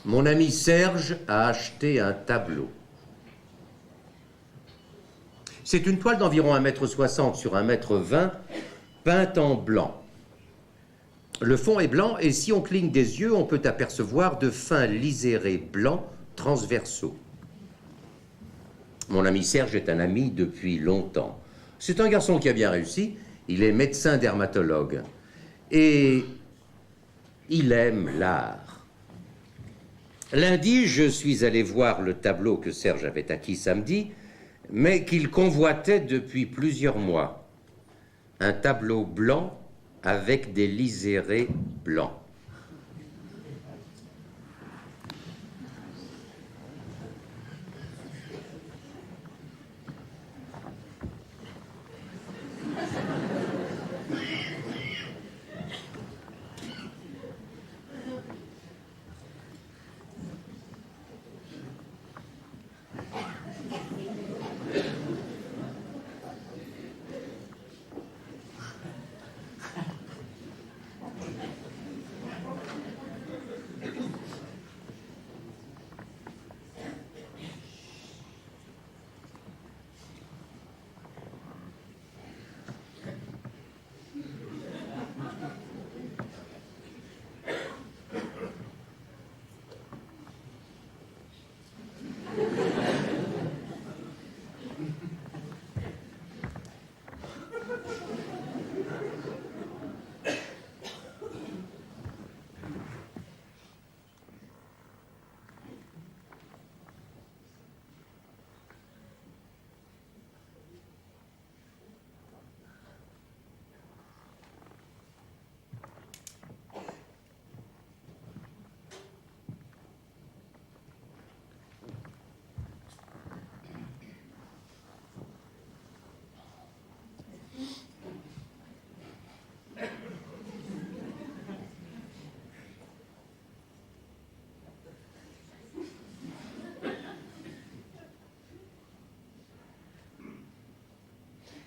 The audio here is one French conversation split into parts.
Mon ami Serge a acheté un tableau. C'est une toile d'environ 1,60 m sur 1,20 m, peinte en blanc. Le fond est blanc et si on cligne des yeux, on peut apercevoir de fins lisérés blancs transversaux. Mon ami Serge est un ami depuis longtemps. C'est un garçon qui a bien réussi. Il est médecin dermatologue. Et il aime l'art. Lundi, je suis allé voir le tableau que Serge avait acquis samedi, mais qu'il convoitait depuis plusieurs mois. Un tableau blanc avec des lisérés blancs.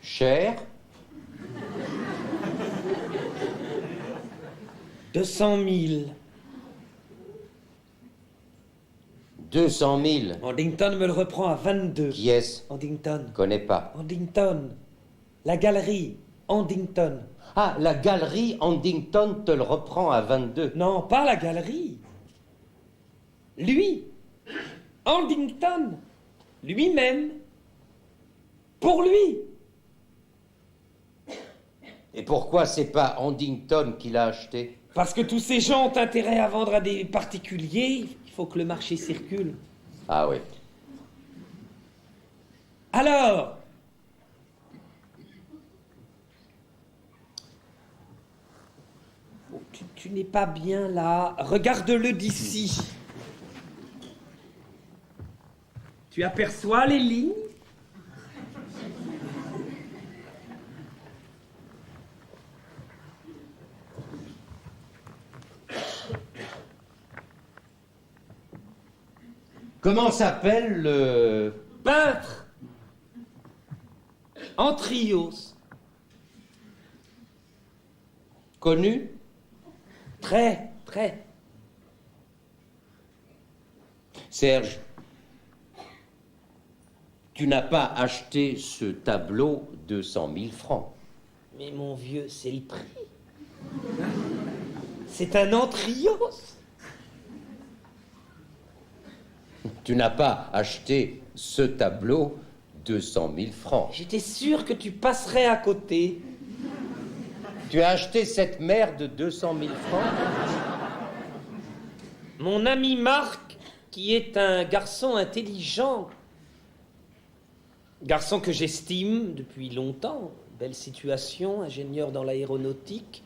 Cher. 200 000. 200 000. Andington me le reprend à 22. Qui est-ce? Andington. Connais pas. Andington. La galerie. Andington. Ah, la galerie Andington te le reprend à 22. Non, pas la galerie. Lui. Andington. Lui-même. Pour lui. Et pourquoi c'est pas Andington qui l'a acheté? Parce que tous ces gens ont intérêt à vendre à des particuliers. Il faut que le marché circule. Ah oui. Alors, oh, tu n'es pas bien là. Regarde-le d'ici. Tu aperçois les lignes? Comment s'appelle le... Peintre. Antrios. Connu? Très, très. Serge, tu n'as pas acheté ce tableau 200 000 francs. Mais mon vieux, c'est le prix. C'est un Antrios. Tu n'as pas acheté ce tableau 200 000 francs. J'étais sûr que tu passerais à côté. Tu as acheté cette merde de 200 000 francs? Mon ami Marc, qui est un garçon intelligent, garçon que j'estime depuis longtemps, belle situation, ingénieur dans l'aéronautique,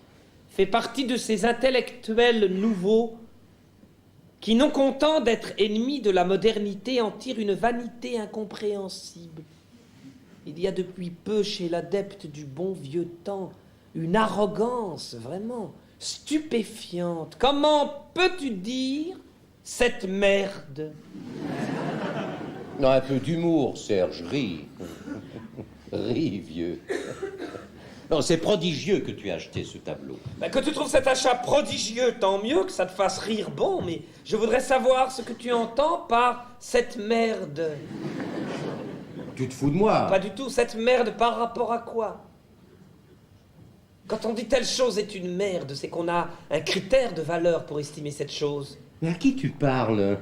fait partie de ces intellectuels nouveaux qui, non contents d'être ennemis de la modernité, en tirent une vanité incompréhensible. Il y a depuis peu chez l'adepte du bon vieux temps une arrogance vraiment stupéfiante. Comment peux-tu dire cette merde? Non, un peu d'humour, Serge, ris. Ris, vieux. Non, c'est prodigieux que tu aies acheté ce tableau. Ben, que tu trouves cet achat prodigieux, tant mieux, que ça te fasse rire bon, mais je voudrais savoir ce que tu entends par cette merde. Tu te fous de moi? Pas du tout, cette merde par rapport à quoi? Quand on dit telle chose est une merde, c'est qu'on a un critère de valeur pour estimer cette chose. Mais à qui tu parles?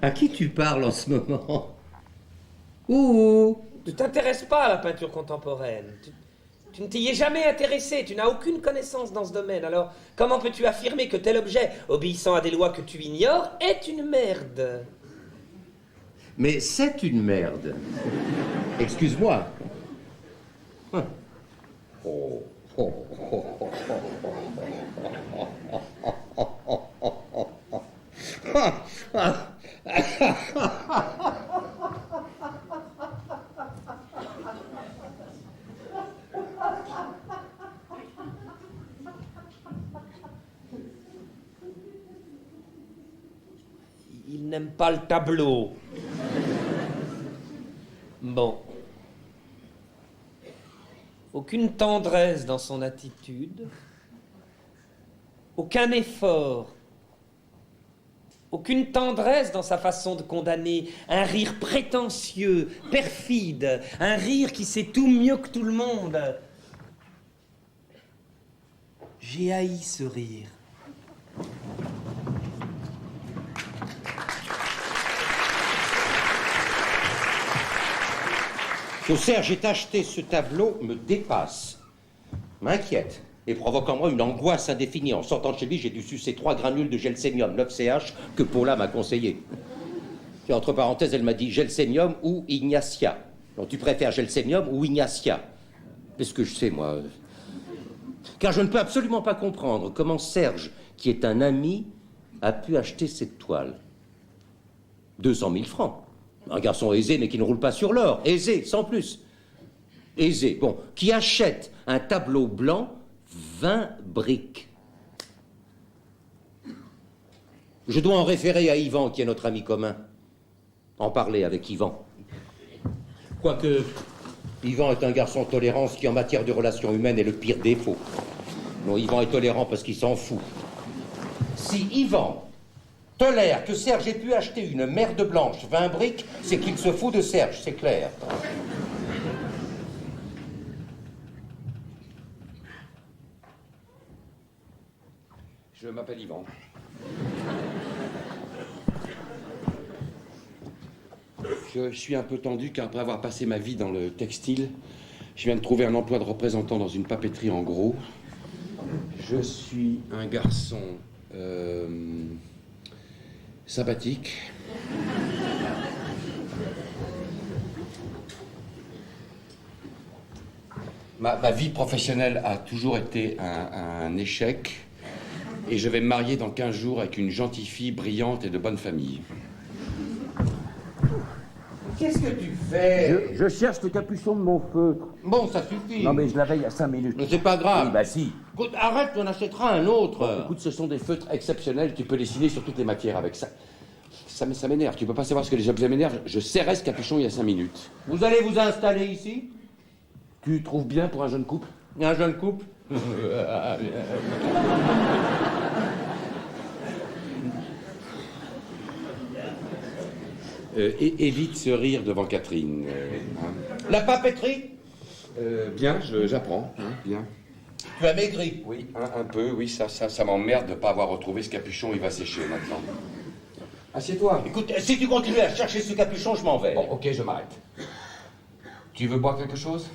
À qui tu parles en ce moment? Ouh! Tu t'intéresses pas à la peinture contemporaine. Tu ne t'y es jamais intéressé, tu n'as aucune connaissance dans ce domaine. Alors, comment peux-tu affirmer que tel objet, obéissant à des lois que tu ignores, est une merde? Mais c'est une merde. Excuse-moi. Oh. Il n'aime pas le tableau. Bon. Aucune tendresse dans son attitude. Aucun effort. Aucune tendresse dans sa façon de condamner. Un rire prétentieux, perfide. Un rire qui sait tout mieux que tout le monde. J'ai haï ce rire. Que Serge ait acheté ce tableau me dépasse, m'inquiète et provoque en moi une angoisse indéfinie. En sortant de chez lui, j'ai dû sucer 3 granules de gelsémium 9CH que Paula m'a conseillé. Et entre parenthèses, elle m'a dit gelsémium ou Ignacia. Donc tu préfères gelsémium ou Ignacia? Qu'est-ce que je sais, moi? Car je ne peux absolument pas comprendre comment Serge, qui est un ami, a pu acheter cette toile. 200 000 francs. Un garçon aisé, mais qui ne roule pas sur l'or. Aisé, sans plus. Aisé, bon. Qui achète un tableau blanc, 20 briques. Je dois en référer à Yvan, qui est notre ami commun. En parler avec Yvan. Quoique, Yvan est un garçon tolérant, ce qui, en matière de relations humaines, est le pire défaut. Non, Yvan est tolérant parce qu'il s'en fout. Si Yvan tolère que Serge ait pu acheter une merde blanche, 20 briques, c'est qu'il se fout de Serge, c'est clair. Je m'appelle Yvan. Je suis un peu tendu car après avoir passé ma vie dans le textile, je viens de trouver un emploi de représentant dans une papeterie en gros. Je suis un garçon sympathique. Ma vie professionnelle a toujours été un échec. Et je vais me marier dans 15 jours avec une gentille fille brillante et de bonne famille. Qu'est-ce que tu fais? Je cherche le capuchon de mon feutre. Bon, ça suffit. Non, mais je l'avais il y a 5 minutes. Mais c'est pas grave. Oui, bah si. Écoute, arrête, on achètera un autre. Écoute, ce sont des feutres exceptionnels, tu peux dessiner sur toutes les matières avec ça. Ça m'énerve, tu peux pas savoir ce que les objets m'énervent. Je serrais ce capuchon il y a 5 minutes. Vous allez vous installer ici? Tu trouves bien pour un jeune couple? Un jeune couple? Évite ce rire devant Catherine. Hein. La papeterie? Bien, j'apprends. Hein, bien. Tu as maigri? Oui, un peu, oui, ça m'emmerde de ne pas avoir retrouvé ce capuchon, il va sécher maintenant. Assieds-toi. Écoute, si tu continues à chercher ce capuchon, je m'en vais. Bon, ok, je m'arrête. Tu veux boire quelque chose?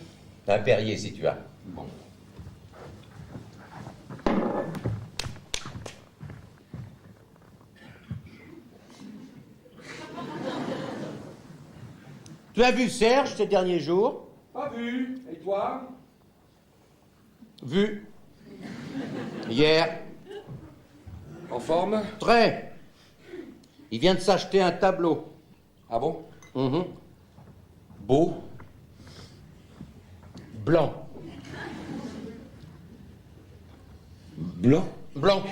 Un Perrier, si tu as. Bon. Tu as vu Serge ces derniers jours? Pas vu. Et toi? Vu. Hier. En forme? Très. Il vient de s'acheter un tableau. Ah bon? Beau. Blanc. Blanc? Blanc.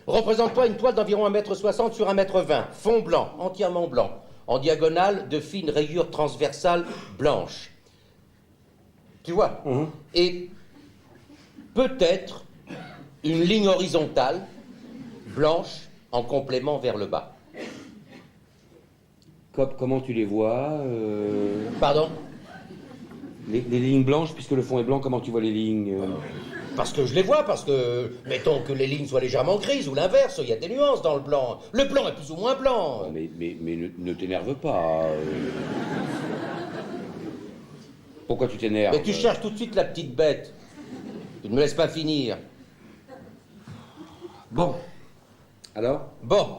Représente-toi une toile d'environ 1,60 m sur 1,20 m. Fond blanc, entièrement blanc. En diagonale, de fines rayures transversales blanches. Tu vois? Et peut-être une ligne horizontale, blanche, en complément vers le bas. Comment tu les vois Pardon? Les lignes blanches, puisque le fond est blanc, comment tu vois les lignes Parce que je les vois, parce que, mettons que les lignes soient légèrement grises, ou l'inverse, il y a des nuances dans le blanc. Le blanc est plus ou moins blanc. Mais ne t'énerve pas. Pourquoi tu t'énerves? Mais tu cherches tout de suite la petite bête. Tu ne me laisses pas finir. Bon. Alors? Bon,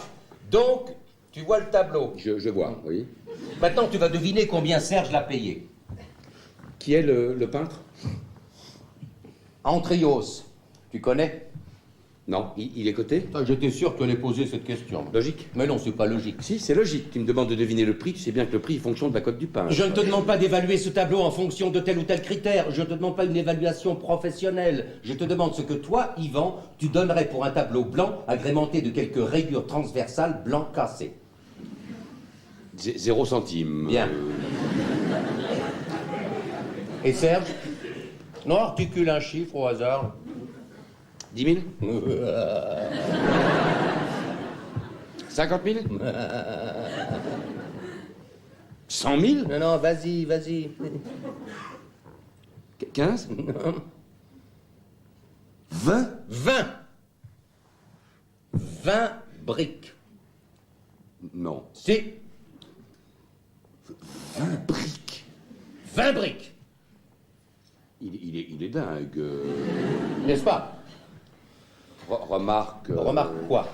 donc, tu vois le tableau. Je vois, oui. Maintenant, tu vas deviner combien Serge l'a payé. Qui est le peintre? Antrios, tu connais? Non, il est coté? J'étais sûr que tu allais poser cette question. Logique. Mais non, c'est pas logique. Si, c'est logique. Tu me demandes de deviner le prix, tu sais bien que le prix, il fonctionne de la cote du pain. Je ne te demande pas d'évaluer ce tableau en fonction de tel ou tel critère. Je ne te demande pas une évaluation professionnelle. Je te demande ce que toi, Yvan, tu donnerais pour un tableau blanc agrémenté de quelques rayures transversales blanc cassé. 0 centime. Bien. Et Serge? Non, articule un chiffre au hasard. 10 000 50 000 100 000 Non, non, vas-y, vas-y. 15 20 20 briques. Non. Si. 20 briques. 20 briques. Il est dingue. N'est-ce pas? Remarque. Remarque quoi?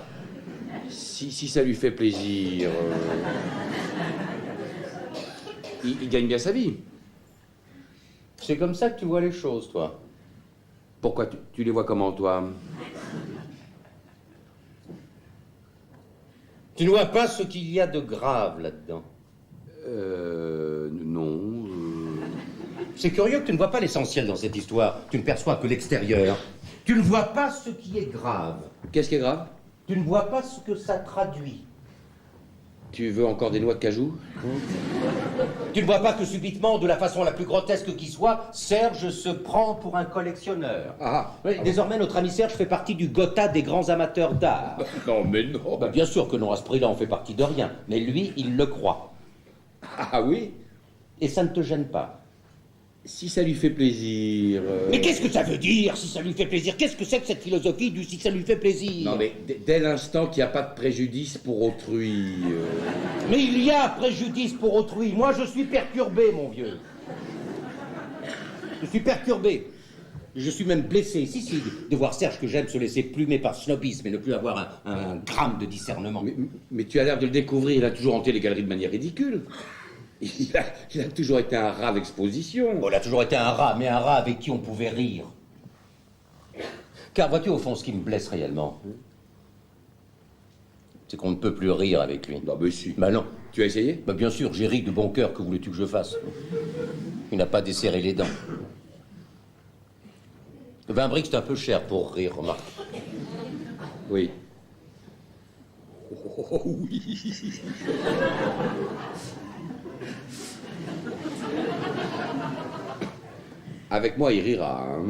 Si ça lui fait plaisir. Il gagne bien sa vie. C'est comme ça que tu vois les choses, toi. Pourquoi tu les vois comment, toi? Tu ne vois pas ce qu'il y a de grave là-dedans. Non. C'est curieux que tu ne vois pas l'essentiel dans cette histoire. Tu ne perçois que l'extérieur. Tu ne vois pas ce qui est grave. Qu'est-ce qui est grave? Tu ne vois pas ce que ça traduit. Tu veux encore des noix de cajou? Tu ne vois pas que subitement, de la façon la plus grotesque qui soit, Serge se prend pour un collectionneur. Oui, désormais, notre ami Serge fait partie du Gotha des grands amateurs d'art. Non, mais non. Bien sûr que non, à ce prix-là, on fait partie de rien. Mais lui, il le croit. Ah oui? Et ça ne te gêne pas. Si ça lui fait plaisir. Mais qu'est-ce que ça veut dire, si ça lui fait plaisir? Qu'est-ce que c'est que cette philosophie du si ça lui fait plaisir? Non, mais dès l'instant qu'il n'y a pas de préjudice pour autrui. Mais il y a préjudice pour autrui. Moi, je suis perturbé, mon vieux. Je suis perturbé. Je suis même blessé, si, de voir Serge que j'aime se laisser plumer par snobisme et ne plus avoir un gramme de discernement. Mais tu as l'air de le découvrir, il a toujours hanté les galeries de manière ridicule. Il a toujours été un rat d'exposition. Bon, il a toujours été un rat, mais un rat avec qui on pouvait rire. Car vois-tu, au fond, ce qui me blesse réellement, c'est qu'on ne peut plus rire avec lui. Non, mais si. Bah non. Tu as essayé? Bah bien sûr, j'ai ri de bon cœur, que voulais-tu que je fasse? Il n'a pas desserré les dents. 20 briques, c'est un peu cher pour rire, remarque. Oui. Oh oui. Avec moi, il rira, hein.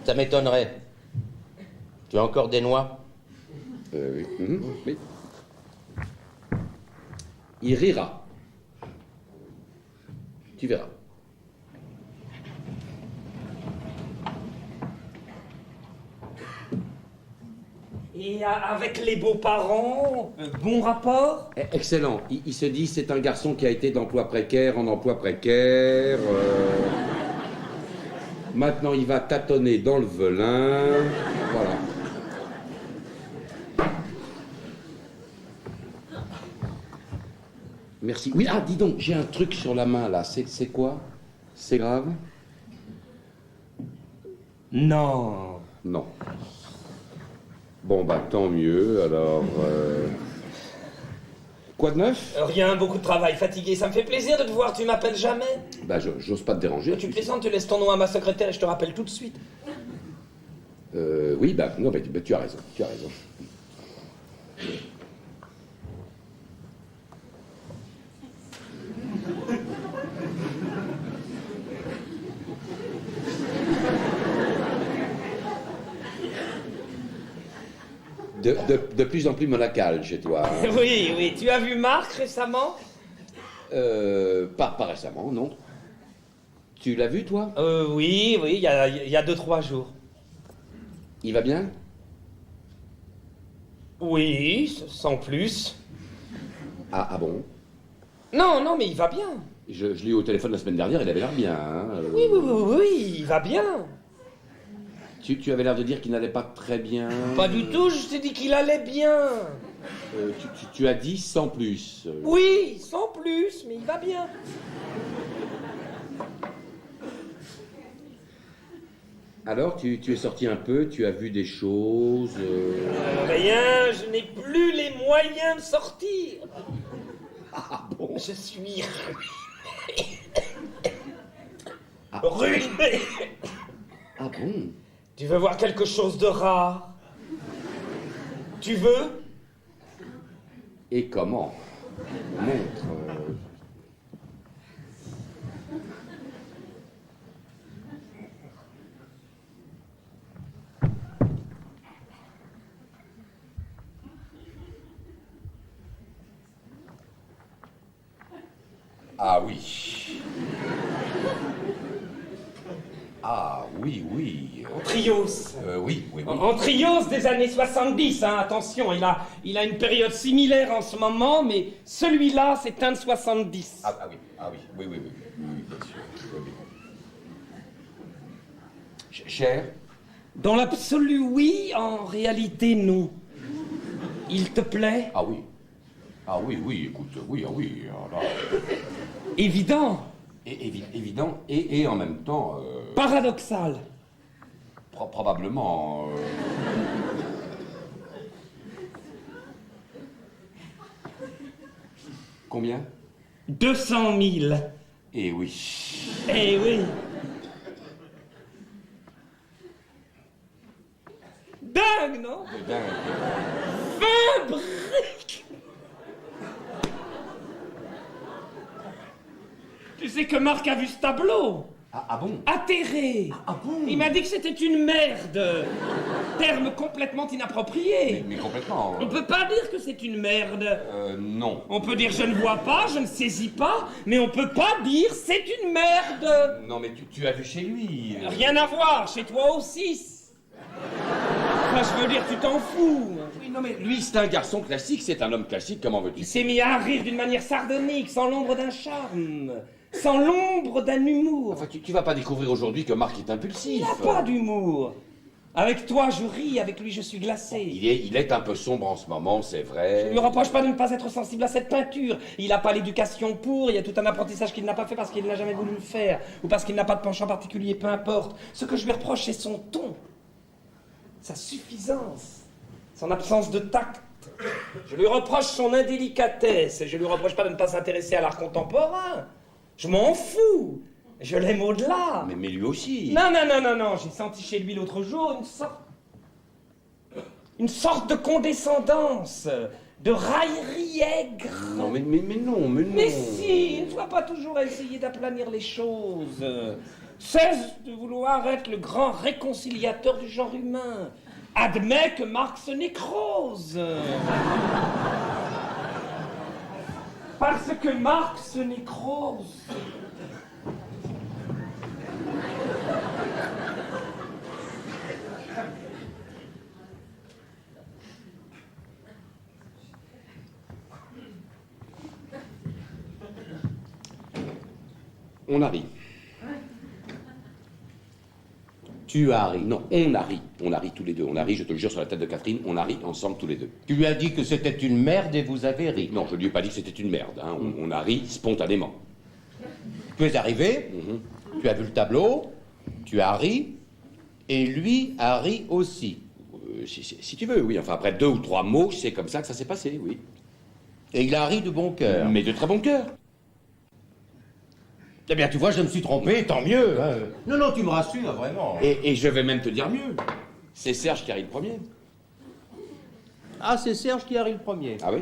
Ça m'étonnerait. Tu as encore des noix? Oui. Oui. Il rira. Tu verras. Et avec les beaux-parents, bon rapport? Excellent. Il se dit, c'est un garçon qui a été d'emploi précaire en emploi précaire. Maintenant, il va tâtonner dans le velin. Voilà. Merci. Oui, dis donc, j'ai un truc sur la main, là. C'est quoi? C'est grave? Non. Non. Bon, tant mieux, alors... Quoi de neuf? Rien, beaucoup de travail, fatigué. Ça me fait plaisir de te voir, tu m'appelles jamais. J'ose pas te déranger. Tu plaisantes, tu laisses ton nom à ma secrétaire et je te rappelle tout de suite. Oui, non, tu as raison, tu as raison. de plus en plus monacal chez toi. Hein. Oui, oui. Tu as vu Marc récemment? Pas récemment, non. Tu l'as vu, toi? Oui, il y a 2-3 jours. Il va bien? Oui, sans plus. Ah bon? Non, mais il va bien. Je l'ai eu au téléphone la semaine dernière, il avait l'air bien. Hein. Oui, il va bien. Tu avais l'air de dire qu'il n'allait pas très bien. Pas du tout, je t'ai dit qu'il allait bien. Tu as dit sans plus. Oui, sans plus, mais il va bien. Alors, tu es sorti un peu, tu as vu des choses. Rien, je n'ai plus les moyens de sortir. Ah bon? Je suis ruiné. Ah bon? Tu veux voir quelque chose de rare? Tu veux? Et comment? Montre. Ah oui. Ah oui. Antrios. Oui. Antrios des années 70, hein, attention, il a une période similaire en ce moment, mais celui-là, c'est un de 70. Ah oui, bien sûr. Oui. Cher? Dans l'absolu, oui, en réalité, non. Il te plaît? Ah oui, écoute, oui. Alors là, Évident. évident et en même temps... Paradoxal. Probablement... Combien? 200 000. Eh oui. Eh oui. Dingue, non? C'est dingue. 20 briques. Tu sais que Marc a vu ce tableau? Ah bon? Atterré. Ah bon? Il m'a dit que c'était une merde. Terme complètement inapproprié. Mais complètement... On peut pas dire que c'est une merde. Non. On peut dire je ne vois pas, je ne saisis pas, mais on peut pas dire c'est une merde. Non, mais tu as vu chez lui... Rien à voir, chez toi aussi. Enfin, je veux dire, tu t'en fous. Oui, non, mais lui, c'est un garçon classique, c'est un homme classique, comment veux-tu? Il s'est mis à rire d'une manière sardonique, sans l'ombre d'un charme, sans l'ombre d'un humour. Enfin, tu vas pas découvrir aujourd'hui que Marc est impulsif. Il n'a pas d'humour. Avec toi, je ris, avec lui, je suis glacé. Il est un peu sombre en ce moment, c'est vrai. Je lui reproche pas de ne pas être sensible à cette peinture. Il n'a pas l'éducation pour, il y a tout un apprentissage qu'il n'a pas fait parce qu'il n'a jamais voulu le faire, ou parce qu'il n'a pas de penchant particulier, peu importe. Ce que je lui reproche, c'est son ton, sa suffisance, son absence de tact. Je lui reproche son indélicatesse, et je lui reproche pas de ne pas s'intéresser à l'art contemporain. Je m'en fous. Je l'aime au-delà. Mais lui aussi. Non, j'ai senti chez lui l'autre jour une sorte de condescendance, de raillerie aigre. Non, mais non. Mais si, ne sois pas toujours à essayer d'aplanir les choses. Cesse de vouloir être le grand réconciliateur du genre humain. Admets que Marx nécrose. Parce que Marx nécrose. On a ri. Tu as ri. Non, on a ri. On a ri tous les deux. On a ri, je te le jure, sur la tête de Catherine, on a ri ensemble tous les deux. Tu lui as dit que c'était une merde et vous avez ri. Non, je lui ai pas dit que c'était une merde. Hein. On a ri spontanément. Tu es arrivé, tu as vu le tableau, tu as ri, et lui a ri aussi. Si tu veux, oui. Enfin, après 2 ou 3 mots, c'est comme ça que ça s'est passé, oui. Et il a ri de bon cœur. Mais de très bon cœur. Eh bien, tu vois, je me suis trompé, tant mieux. Hein. Non, tu me rassures, vraiment. Et je vais même te dire mieux. C'est Serge qui a ri le premier. Ah, c'est Serge qui a ri le premier. Ah oui?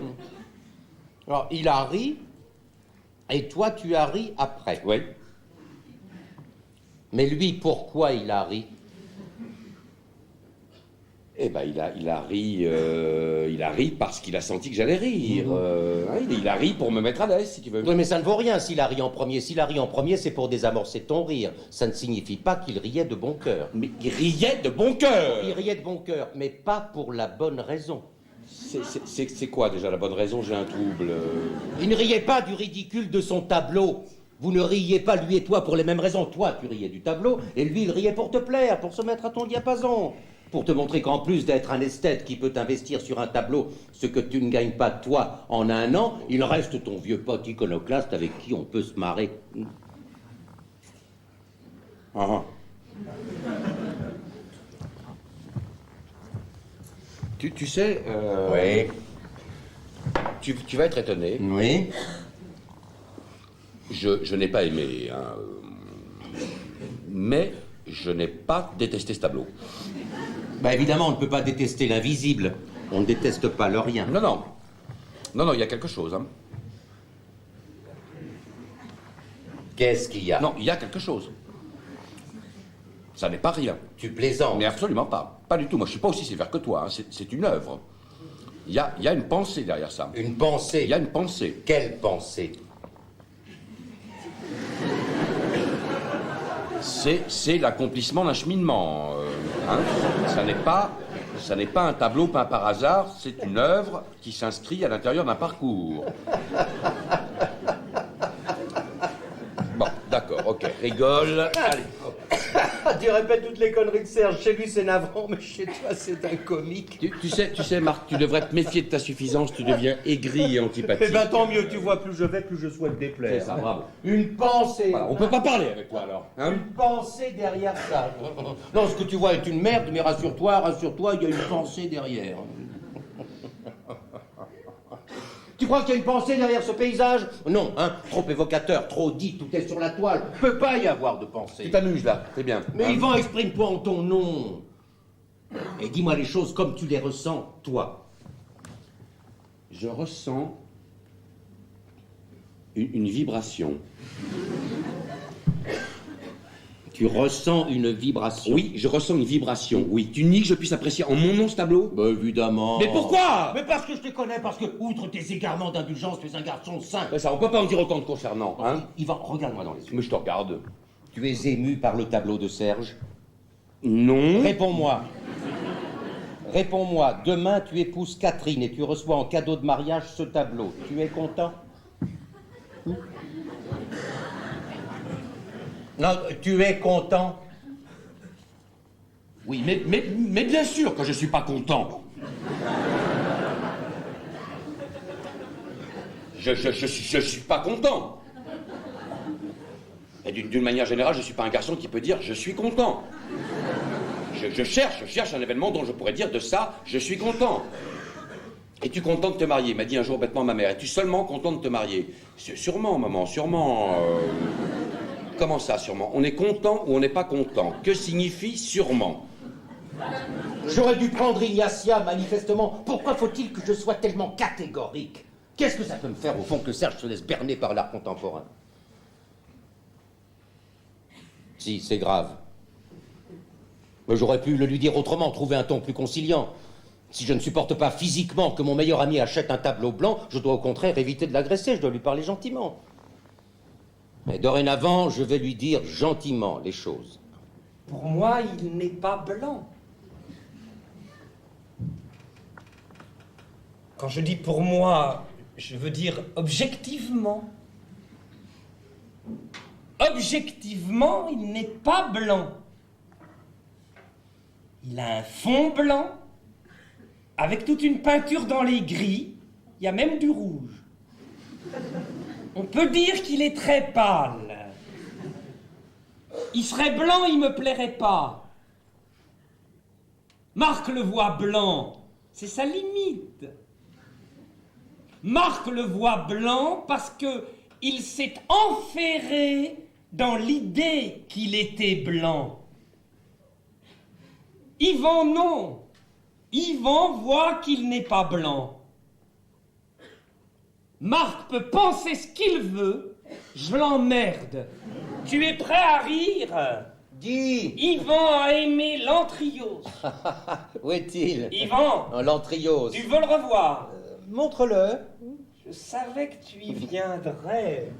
Alors, il a ri, et toi, tu as ri après. Oui. Mais lui, pourquoi il a ri? Eh ben, il a ri parce qu'il a senti que j'allais rire. Il a ri pour me mettre à l'aise, si tu veux. Oui, mais ça ne vaut rien s'il a ri en premier. S'il a ri en premier, c'est pour désamorcer ton rire. Ça ne signifie pas qu'il riait de bon cœur. Mais il riait de bon cœur. Il riait de bon cœur, mais pas pour la bonne raison. C'est quoi déjà la bonne raison? J'ai un trouble. Il ne riait pas du ridicule de son tableau. Vous ne riez pas, lui et toi, pour les mêmes raisons. Toi, tu riais du tableau, et lui, il riait pour te plaire, pour se mettre à ton diapason. Pour te montrer qu'en plus d'être un esthète qui peut investir sur un tableau ce que tu ne gagnes pas toi en un an, il reste ton vieux pote iconoclaste avec qui on peut se marrer. Ah. Tu sais... Oui. Tu vas être étonné. Oui. Je n'ai pas aimé, hein, mais je n'ai pas détesté ce tableau. Bah évidemment, on ne peut pas détester l'invisible. On ne déteste pas le rien. Non, il y a quelque chose. Hein. Qu'est-ce qu'il y a? Non, il y a quelque chose. Ça n'est pas rien. Tu plaisantes. Mais absolument pas. Pas du tout. Moi, je ne suis pas aussi sévère que toi. Hein. C'est une œuvre. Il y a une pensée derrière ça. Une pensée? Il y a une pensée. Quelle pensée? C'est l'accomplissement d'un cheminement. Hein. Ça n'est pas un tableau peint par hasard, c'est une œuvre qui s'inscrit à l'intérieur d'un parcours. Bon, d'accord, ok, rigole. Allez. Tu répètes toutes les conneries de Serge. Chez lui, c'est navrant, mais chez toi, c'est un comique. Tu sais, Marc, tu devrais te méfier de ta suffisance, tu deviens aigri et antipathique. Eh ben, tant mieux, tu vois, plus je vais, plus je souhaite déplaire. C'est ça, bravo. Une pensée. Voilà, on peut pas parler avec toi, alors. Hein? Une pensée derrière ça. Non, ce que tu vois est une merde, mais rassure-toi, il y a une pensée derrière. Tu crois qu'il y a une pensée derrière ce paysage? Non, hein, trop évocateur, trop dit, tout est sur la toile. Peut pas y avoir de pensée. Tu t'amuses, là, c'est bien. Mais hein? Yvan, exprime-toi en ton nom. Et dis-moi les choses comme tu les ressens, toi. Je ressens une vibration. Tu ressens une vibration? Oui, je ressens une vibration, oui. Tu nies que je puisse apprécier en mon nom ce tableau? Bah évidemment. Mais pourquoi? Mais parce que je te connais, parce que, outre tes égarements d'indulgence, tu es un garçon sain. Ça, on peut pas en dire autant de concernant, hein? Yvan, regarde-moi dans les yeux. Mais je te regarde. Tu es ému par le tableau de Serge? Non. Réponds-moi. Réponds-moi. Demain, tu épouses Catherine et tu reçois en cadeau de mariage ce tableau. Tu es content? Non, tu es content? Oui, mais bien sûr que je suis pas content. Je suis pas content. Et d'une manière générale, je suis pas un garçon qui peut dire je suis content. Je cherche un événement dont je pourrais dire de ça, je suis content. Es-tu content de te marier? M'a dit un jour bêtement ma mère. Es-tu seulement content de te marier? Sûrement, maman, sûrement. Comment ça, sûrement? On est content ou on n'est pas content? Que signifie sûrement? J'aurais dû prendre Ignacia, manifestement. Pourquoi faut-il que je sois tellement catégorique? Qu'est-ce que ça peut me faire, au fond, que Serge se laisse berner par l'art contemporain? Si, c'est grave. Mais j'aurais pu le lui dire autrement, trouver un ton plus conciliant. Si je ne supporte pas physiquement que mon meilleur ami achète un tableau blanc, je dois au contraire éviter de l'agresser, je dois lui parler gentiment. Mais dorénavant, je vais lui dire gentiment les choses. Pour moi, il n'est pas blanc. Quand je dis pour moi, je veux dire objectivement. Objectivement, il n'est pas blanc. Il a un fond blanc, avec toute une peinture dans les gris, il y a même du rouge. On peut dire qu'il est très pâle. Il serait blanc, il me plairait pas. Marc le voit blanc, c'est sa limite. Marc le voit blanc parce que il s'est enferré dans l'idée qu'il était blanc. Yvan, non. Yvan voit qu'il n'est pas blanc. Marc peut penser ce qu'il veut, je l'emmerde. Tu es prêt à rire? Dis. Yvan a aimé l'antriose. Où est-il? Yvan, L'antriose. tu veux le revoir? Montre-le. Je savais que tu y viendrais.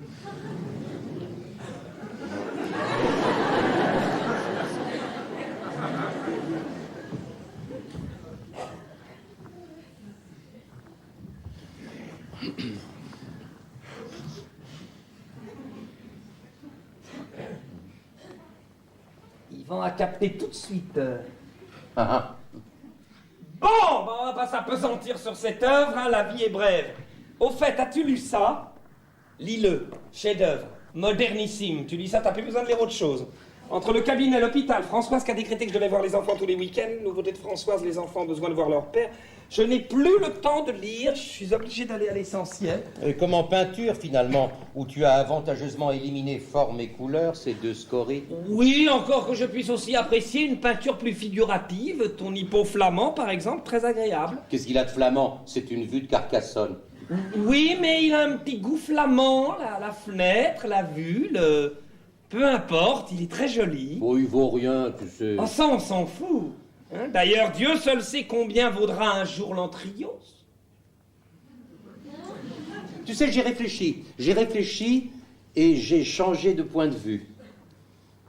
Yvan a capté tout de suite. Bon, on va pas s'appesantir sur cette œuvre, hein, la vie est brève. Au fait, as-tu lu ça? Lis-le, chef-d'œuvre, modernissime. Tu lis ça, t'as plus besoin de lire autre chose. Entre le cabinet et l'hôpital, Françoise qui a décrété que je devais voir les enfants tous les week-ends, nouveauté de Françoise, les enfants ont besoin de voir leur père. Je n'ai plus le temps de lire, je suis obligé d'aller à l'essentiel. Comme en peinture, finalement, où tu as avantageusement éliminé forme et couleur, ces deux scories. Oui, encore que je puisse aussi apprécier une peinture plus figurative, ton hippo flamand par exemple, très agréable. Qu'est-ce qu'il a de flamand? C'est une vue de Carcassonne. Oui, mais il a un petit goût flamand, la fenêtre, la vue, le... Peu importe, il est très joli. Oh, il vaut rien, tu sais. Oh, ça, on s'en fout. Hein, d'ailleurs, Dieu seul sait combien vaudra un jour l'antriose. Tu sais, j'ai réfléchi et j'ai changé de point de vue.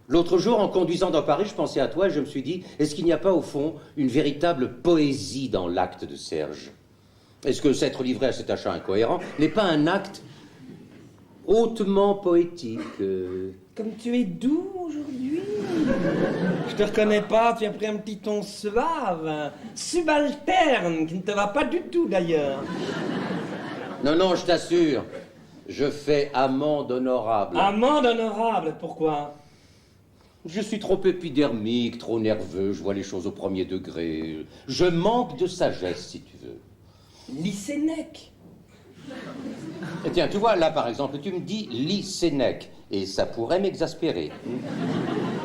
L'autre jour, en conduisant dans Paris, je pensais à toi et je me suis dit, est-ce qu'il n'y a pas au fond une véritable poésie dans l'acte de Serge? Est-ce que s'être livré à cet achat incohérent n'est pas un acte hautement poétique? Comme tu es doux aujourd'hui. Je te reconnais pas, tu as pris un petit ton suave, subalterne, qui ne te va pas du tout d'ailleurs. Non, je t'assure, je fais amende honorable. Amende honorable, pourquoi? Je suis trop épidermique, trop nerveux, je vois les choses au premier degré. Je manque de sagesse, si tu veux. Lis Sénèque. Et tiens, tu vois, là, par exemple, tu me dis « lis Sénèque », et ça pourrait m'exaspérer.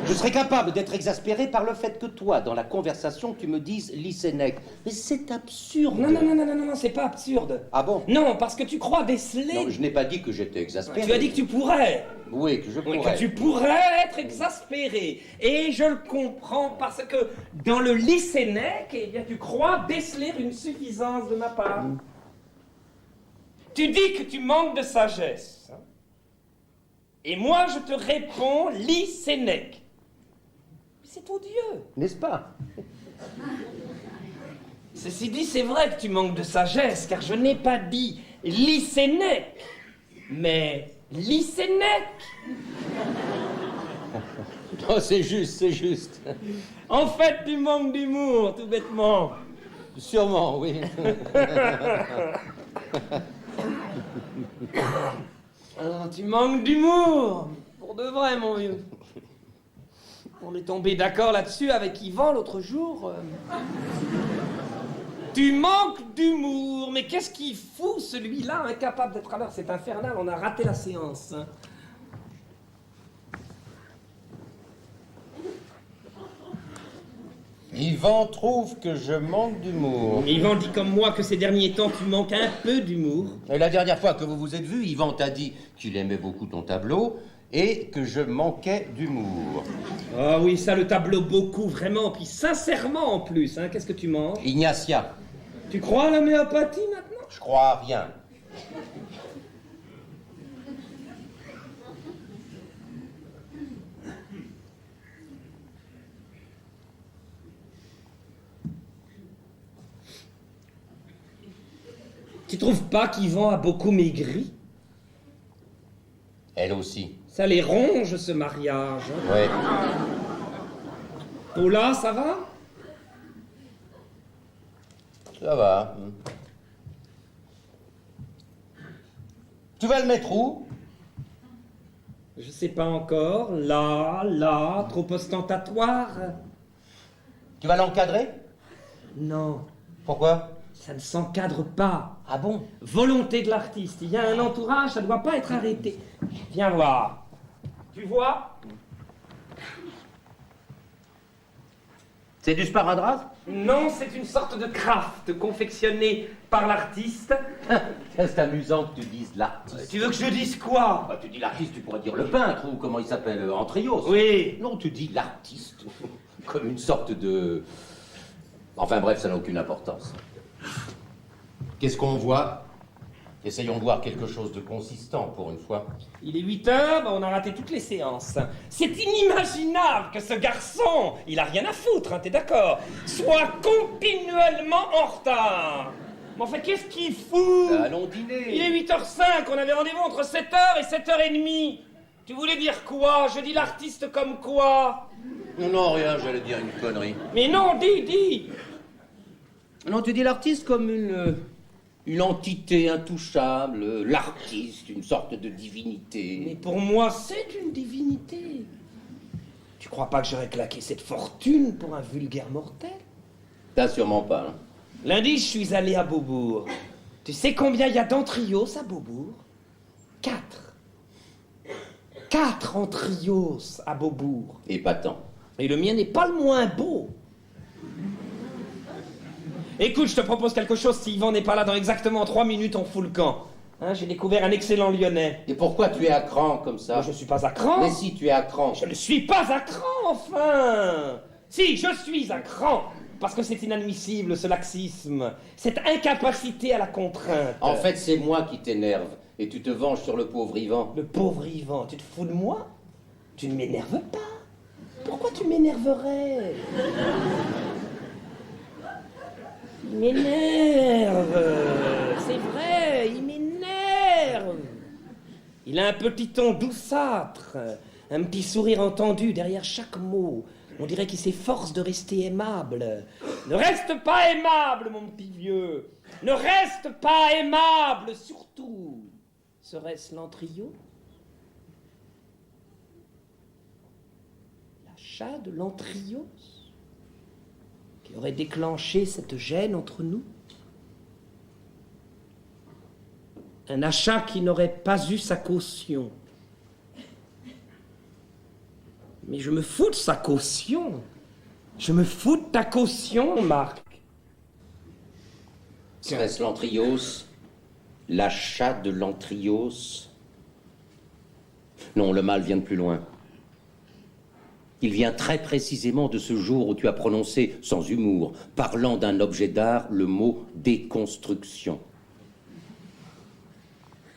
Je serais capable d'être exaspéré par le fait que toi, dans la conversation, tu me dises « lis Sénèque ». Mais c'est absurde. Non, c'est pas absurde. Ah bon? Non, parce que tu crois déceler... Non, je n'ai pas dit que j'étais exaspéré. Tu as dit que tu pourrais. Oui, que je pourrais. Oui, que tu pourrais être exaspéré. Et je le comprends parce que dans le lis Sénèque, eh bien, tu crois déceler une suffisance de ma part. Tu dis que tu manques de sagesse. Et moi, je te réponds, lis Sénèque. C'est odieux. N'est-ce pas? Ceci dit, c'est vrai que tu manques de sagesse, car je n'ai pas dit lis Sénèque, mais lis Sénèque. Oh, c'est juste. En fait, tu manques d'humour, tout bêtement. Sûrement, oui. Alors, tu manques d'humour. Pour de vrai, mon vieux. On est tombé d'accord là-dessus avec Yvan l'autre jour. Tu manques d'humour. Mais qu'est-ce qu'il fout, celui-là, incapable d'être à l'heure? C'est infernal, on a raté la séance. Yvan trouve que je manque d'humour. Yvan dit comme moi que ces derniers temps, tu manques un peu d'humour. Et la dernière fois que vous vous êtes vus, Yvan t'a dit qu'il aimait beaucoup ton tableau et que je manquais d'humour. Ah oui, ça, le tableau, beaucoup, vraiment, puis sincèrement en plus. Hein. Qu'est-ce que tu manges? Ignatia. Tu crois à l'homéopathie maintenant? Je crois à rien. Tu trouves pas qu'Yvan a beaucoup maigri? Elle aussi. Ça les ronge, ce mariage. Hein. Ouais. Paula, ça va? Ça va. Tu vas le mettre où? Je sais pas encore. Là, trop ostentatoire. Tu vas l'encadrer? Non, Pourquoi? ça ne s'encadre pas. Ah bon? Volonté de l'artiste. Il y a un entourage, ça ne doit pas être arrêté. Viens voir. Tu vois? C'est du sparadrap? Non, c'est une sorte de craft confectionné par l'artiste. C'est amusant que tu dises l'artiste. Tu veux que je dise quoi? Bah, tu dis l'artiste, tu pourrais dire le peintre, ou comment il s'appelle, Antrios. Oui. Non, tu dis l'artiste, comme une sorte de... Enfin bref, ça n'a aucune importance. Qu'est-ce qu'on voit? Essayons de voir quelque chose de consistant pour une fois. Il est 8 heures, on a raté toutes les séances. C'est inimaginable que ce garçon, il a rien à foutre, hein, t'es d'accord, soit continuellement en retard. Mais enfin, qu'est-ce qu'il fout? Allons dîner. Il est 8h05, on avait rendez-vous entre 7h et 7h30. Tu voulais dire quoi? Je dis l'artiste comme quoi? Non, rien, j'allais dire une connerie. Mais non, dis. Non, tu dis l'artiste comme une entité intouchable, l'artiste, une sorte de divinité. Mais pour moi, c'est une divinité. Tu crois pas que j'aurais claqué cette fortune pour un vulgaire mortel? T'as sûrement pas, hein. Lundi, je suis allé à Beaubourg. Tu sais combien il y a d'entrios à Beaubourg? 4. 4 entrios à Beaubourg. Épatant. Et le mien n'est pas le moins beau. Écoute, je te propose quelque chose. Si Yvan n'est pas là dans exactement 3 minutes, on fout le camp. Hein, j'ai découvert un excellent Lyonnais. Et pourquoi tu es à cran comme ça? Moi, je suis pas à cran. Mais si, tu es à cran. Je ne suis pas à cran, enfin. Si, je suis à cran. Parce que c'est inadmissible, ce laxisme. Cette incapacité à la contrainte. En fait, c'est moi qui t'énerve. Et tu te venges sur le pauvre Yvan. Le pauvre Yvan, tu te fous de moi? Tu ne m'énerves pas. Pourquoi tu m'énerverais? Il m'énerve. C'est vrai, il m'énerve. Il a un petit ton douceâtre, un petit sourire entendu derrière chaque mot. On dirait qu'il s'efforce de rester aimable. Ne reste pas aimable, mon petit vieux. Ne reste pas aimable, surtout. Serait-ce l'Antrios? L'achat de l'Antrios qui aurait déclenché cette gêne entre nous? Un achat qui n'aurait pas eu sa caution. Mais je me fous de sa caution. Je me fous de ta caution, Marc. Serait-ce l'Antrios? L'achat de l'Antrios? Non, le mal vient de plus loin. Il vient très précisément de ce jour où tu as prononcé, sans humour, parlant d'un objet d'art, le mot déconstruction.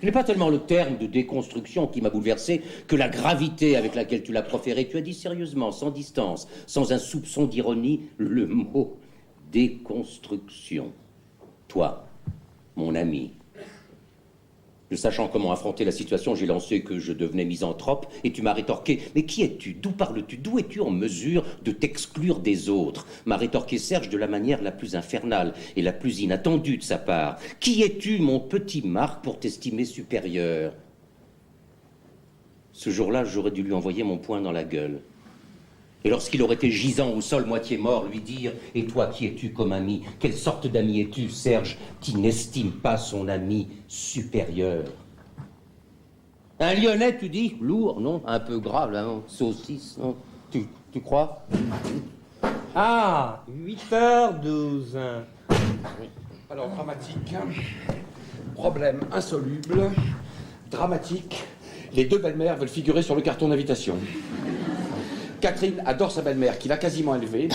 Ce n'est pas tellement le terme de déconstruction qui m'a bouleversé que la gravité avec laquelle tu l'as proféré. Tu as dit sérieusement, sans distance, sans un soupçon d'ironie, le mot déconstruction. Toi, mon ami. Ne sachant comment affronter la situation, j'ai lancé que je devenais misanthrope et tu m'as rétorqué « Mais qui es-tu? D'où parles-tu? D'où es-tu en mesure de t'exclure des autres ?» m'a rétorqué Serge de la manière la plus infernale et la plus inattendue de sa part. « Qui es-tu, mon petit Marc, pour t'estimer supérieur ?» Ce jour-là, j'aurais dû lui envoyer mon poing dans la gueule. Et lorsqu'il aurait été gisant au sol, moitié mort, lui dire « Et toi, qui es-tu comme ami? Quelle sorte d'ami es-tu, Serge, qui n'estime pas son ami supérieur ?» Un Lyonnais, tu dis? Lourd, non? Un peu grave, là, non? Saucisse, non? Tu crois? Ah, 8h12. Alors, dramatique, problème insoluble, dramatique, les deux belles-mères veulent figurer sur le carton d'invitation. Catherine adore sa belle-mère, qui l'a quasiment élevée.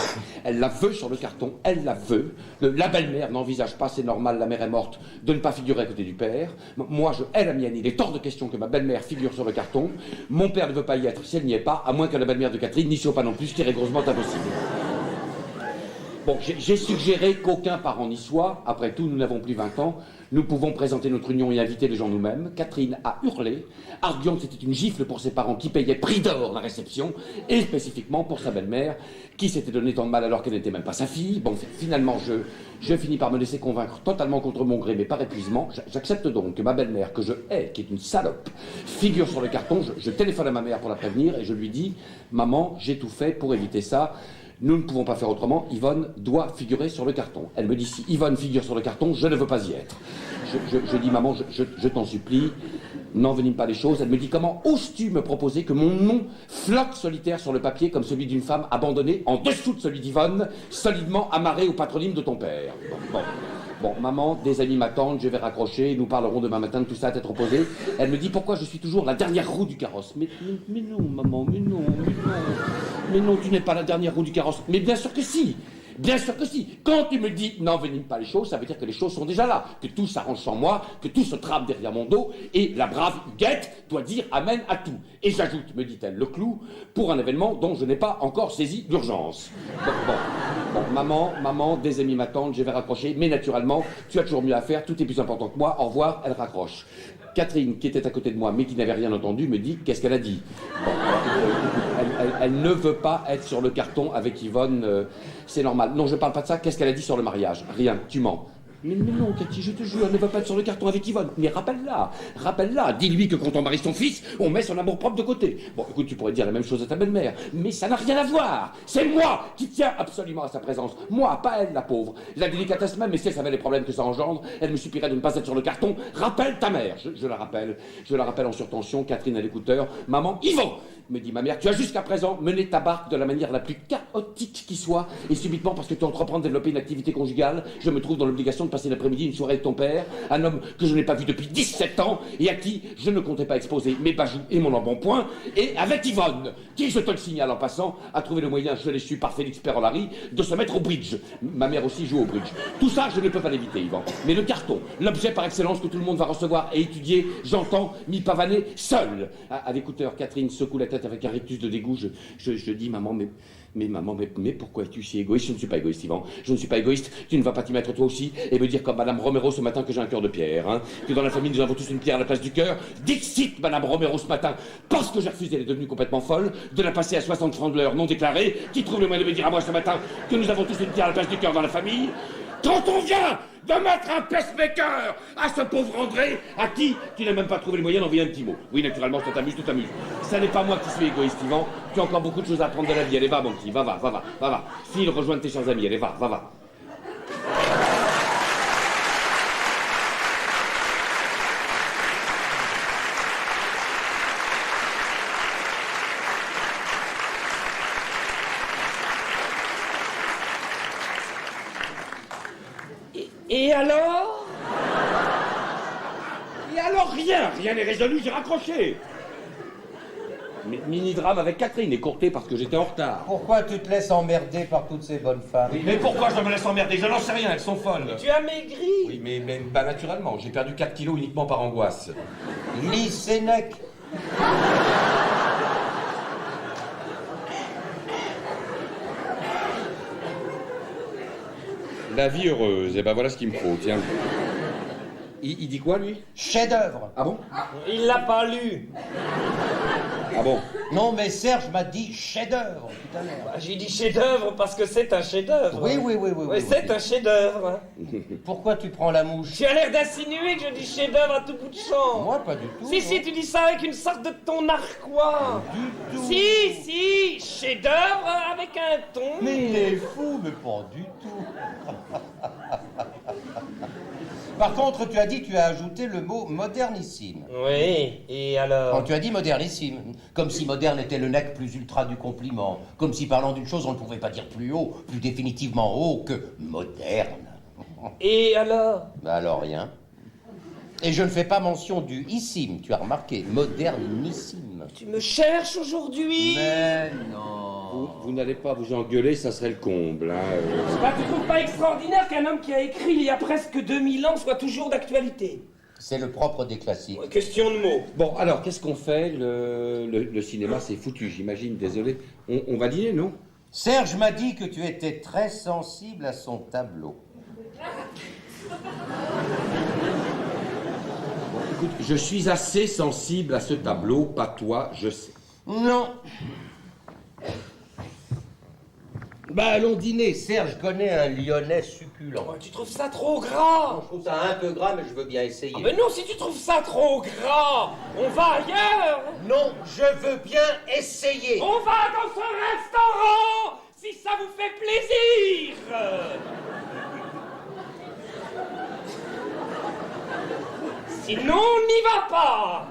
Elle la veut sur le carton, elle la veut. La belle-mère n'envisage pas, c'est normal, la mère est morte, de ne pas figurer à côté du père. Moi, je hais la mienne. Il est hors de question que ma belle-mère figure sur le carton. Mon père ne veut pas y être si elle n'y est pas, à moins que la belle-mère de Catherine n'y soit pas non plus, ce qui est rigoureusement impossible. Bon, j'ai suggéré qu'aucun parent n'y soit. Après tout, nous n'avons plus 20 ans. Nous pouvons présenter notre union et inviter les gens nous-mêmes. Catherine a hurlé, arguant que c'était une gifle pour ses parents qui payaient prix d'or la réception, et spécifiquement pour sa belle-mère, qui s'était donné tant de mal alors qu'elle n'était même pas sa fille. Bon, finalement, je finis par me laisser convaincre totalement contre mon gré, mais par épuisement. J'accepte donc que ma belle-mère, que je hais, qui est une salope, figure sur le carton. Je téléphone à ma mère pour la prévenir et je lui dis « Maman, j'ai tout fait pour éviter ça. Nous ne pouvons pas faire autrement, Yvonne doit figurer sur le carton. » Elle me dit, si Yvonne figure sur le carton, je ne veux pas y être. Je dis, maman, je t'en supplie, N'envenime pas les choses. Elle me dit, comment oses-tu me proposer que mon nom flotte solitaire sur le papier comme celui d'une femme abandonnée en dessous de celui d'Yvonne, solidement amarré au patronyme de ton père. Bon, maman, des amis m'attendent, je vais raccrocher, nous parlerons demain matin de tout ça à tête reposée. Elle me dit pourquoi je suis toujours la dernière roue du carrosse. Mais non, maman, mais non. Mais non, tu n'es pas la dernière roue du carrosse. Mais bien sûr que si. Bien sûr que si. Quand tu me dis n'envenime pas les choses, ça veut dire que les choses sont déjà là, que tout s'arrange sans moi, que tout se trame derrière mon dos, et la brave Huguette doit dire amen à tout. Et j'ajoute, me dit-elle, le clou pour un événement dont je n'ai pas encore saisi l'urgence. Bon, maman, des amis m'attendent, je vais raccrocher, mais naturellement, tu as toujours mieux à faire, tout est plus important que moi, au revoir, elle raccroche. Catherine, qui était à côté de moi, mais qui n'avait rien entendu, me dit qu'est-ce qu'elle a dit. Bon, elle ne veut pas être sur le carton avec Yvonne, c'est normal. Non, je parle pas de ça, qu'est-ce qu'elle a dit sur le mariage? Rien, tu mens. Mais non, Cathy, je te jure, elle ne va pas être sur le carton avec Yvonne. Mais rappelle-la, dis-lui que quand on marie son fils, on met son amour-propre de côté. Bon, écoute, tu pourrais dire la même chose à ta belle-mère, mais ça n'a rien à voir. C'est moi qui tiens absolument à sa présence. Moi, pas elle, la pauvre. La délicatesse même, mais si elle savait les problèmes que ça engendre, elle me supplie de ne pas être sur le carton. Rappelle ta mère. Je la rappelle en surtension, Catherine à l'écouteur. Maman, Yvon, me dit ma mère, tu as jusqu'à présent mené ta barque de la manière la plus chaotique qui soit, et subitement, parce que tu entreprends de développer une activité conjugale, je me trouve dans l'obligation de passer l'après-midi une soirée avec ton père, un homme que je n'ai pas vu depuis 17 ans, et à qui je ne comptais pas exposer mes bajoux et mon embonpoint, et avec Yvonne, qui, je te le signale en passant, a trouvé le moyen, je l'ai su par Félix Perolari, de se mettre au bridge. Ma mère aussi joue au bridge. Tout ça, je ne peux pas l'éviter, Yvan. Mais le carton, l'objet par excellence que tout le monde va recevoir et étudier, j'entends, m'y pavaner, seul. À l'écouteur, Catherine secoue la tête avec un rictus de dégoût. Je dis, maman, mais pourquoi es-tu si égoïste? Je ne suis pas égoïste, Yvan. Je ne suis pas égoïste. Tu ne vas pas t'y mettre toi aussi et me dire comme Madame Romero ce matin que j'ai un cœur de pierre, hein? Que dans la famille nous avons tous une pierre à la place du cœur. Dixit, Madame Romero ce matin, parce que j'ai refusé, elle est devenue complètement folle, de la passer à 60 francs de l'heure non déclarée, qui trouve le moyen de me dire à moi ce matin que nous avons tous une pierre à la place du cœur dans la famille. Quand on vient de mettre un pacemaker à ce pauvre André, à qui tu n'as même pas trouvé le moyen d'envoyer un petit mot. Oui, naturellement, ça t'amuse, tout t'amuse. Ça n'est pas moi qui suis égoïste, Yvan. Tu as encore beaucoup de choses à apprendre de la vie. Allez, va, mon petit, va. File rejoindre tes chers amis, allez, va. Et alors? Rien n'est résolu, j'ai raccroché. Mini-drame avec Catherine, écourté parce que j'étais en retard. Pourquoi tu te laisses emmerder par toutes ces bonnes femmes? Oui, mais pourquoi je me laisse emmerder? Je n'en sais rien, elles sont folles. Tu as maigri. Oui, mais bah, naturellement, j'ai perdu 4 kilos uniquement par angoisse. Lis Sénèque. La vie heureuse, et ben voilà ce qu'il me faut, tiens. Il dit quoi, lui? Chef-d'œuvre. Ah bon? Il l'a pas lu. Ah bon? Non, mais Serge m'a dit chef-d'œuvre tout à l'heure. Bah, j'ai dit chef-d'œuvre parce que c'est un chef-d'œuvre. Oui. C'est un chef-d'œuvre. Pourquoi tu prends la mouche? Tu as l'air d'insinuer que je dis chef-d'œuvre à tout bout de champ. Moi, pas du tout. Si, tu dis ça avec une sorte de ton narquois. Du tout. Si, chef-d'œuvre avec un ton. Mais il est fou, mais pas du tout. Par contre, tu as ajouté le mot modernissime. Oui, et alors? Quand tu as dit modernissime, comme si moderne était le nec plus ultra du compliment, comme si parlant d'une chose on ne pouvait pas dire plus haut, plus définitivement haut que moderne. Et alors? Bah alors rien. Et je ne fais pas mention du issime, tu as remarqué, modernissime. Tu me cherches aujourd'hui? Mais non. Vous n'allez pas vous engueuler, ça serait le comble, hein. Bah, tu trouves pas extraordinaire qu'un homme qui a écrit il y a presque 2000 ans soit toujours d'actualité? C'est le propre des classiques. Question de mots. Bon, alors, qu'est-ce qu'on fait? Le cinéma, c'est foutu, j'imagine, désolé. On va dîner, non? Serge m'a dit que tu étais très sensible à son tableau. Écoute, je suis assez sensible à ce tableau, pas toi, je sais. Non. Bah allons dîner, Serge connaît un Lyonnais succulent. Oh, tu trouves ça trop gras? Je trouve ça un peu gras, mais je veux bien essayer. Ah, mais non, si tu trouves ça trop gras, on va ailleurs. Non, je veux bien essayer. On va dans ce restaurant, si ça vous fait plaisir. Sinon, on n'y va pas.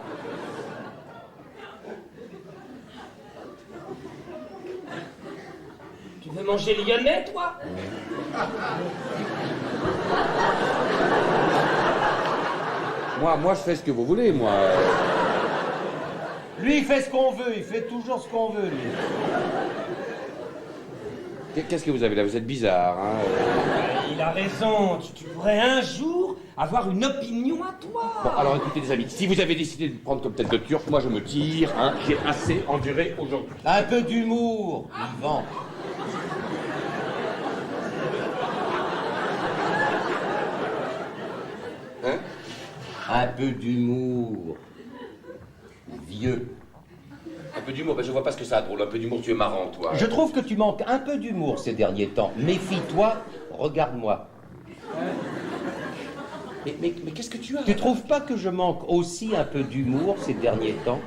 Tu veux manger lyonnais, toi? Moi, je fais ce que vous voulez, moi. Lui, il fait ce qu'on veut, il fait toujours ce qu'on veut, lui. Qu'est-ce que vous avez là? Vous êtes bizarre, hein. Il a raison, tu pourrais un jour avoir une opinion à toi. Bon, alors écoutez, les amis, si vous avez décidé de prendre comme tête de turc, moi je me tire, hein. J'ai assez enduré aujourd'hui. Un peu d'humour, Yvan. Hein? Un peu d'humour. Vieux. Un peu d'humour, ben je vois pas ce que ça a de drôle. Un peu d'humour, tu es marrant, toi. Je trouve que tu manques un peu d'humour ces derniers temps. Méfie-toi, regarde-moi. Mais qu'est-ce que tu as? Tu trouves pas que je manque aussi un peu d'humour ces derniers temps?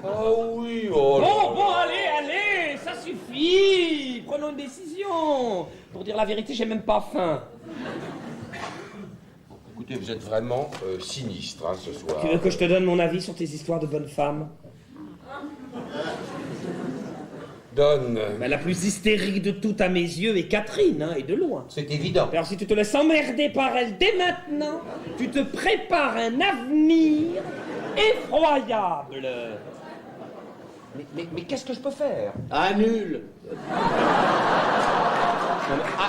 Ah oui, oh là. Bon, allez, ça suffit. Prenons une décision. Pour dire la vérité, j'ai même pas faim. Écoutez, vous êtes vraiment sinistre, hein, ce soir. Tu veux que je te donne mon avis sur tes histoires de bonnes femmes? Donne. Ben, la plus hystérique de toutes à mes yeux est Catherine, hein, et de loin. C'est évident. Alors si tu te laisses emmerder par elle dès maintenant, tu te prépares un avenir effroyable. Mais qu'est-ce que je peux faire? Annule.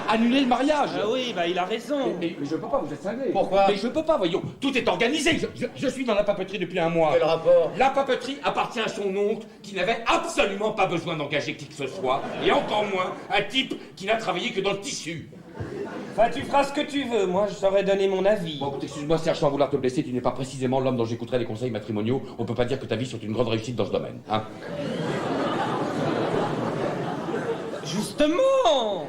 Annuler le mariage. Ah oui, bah il a raison. Mais je peux pas, vous êtes cinglé. Pourquoi? Mais je peux pas, voyons. Tout est organisé. Je suis dans la papeterie depuis un mois. Quel rapport? La papeterie appartient à son oncle qui n'avait absolument pas besoin d'engager qui que ce soit. Et encore moins un type qui n'a travaillé que dans le tissu. Enfin, tu feras ce que tu veux, moi je saurais donner mon avis. Bon, écoute, excuse-moi Serge, sans vouloir te blesser, tu n'es pas précisément l'homme dont j'écouterai les conseils matrimoniaux. On peut pas dire que ta vie soit une grande réussite dans ce domaine, hein. Justement.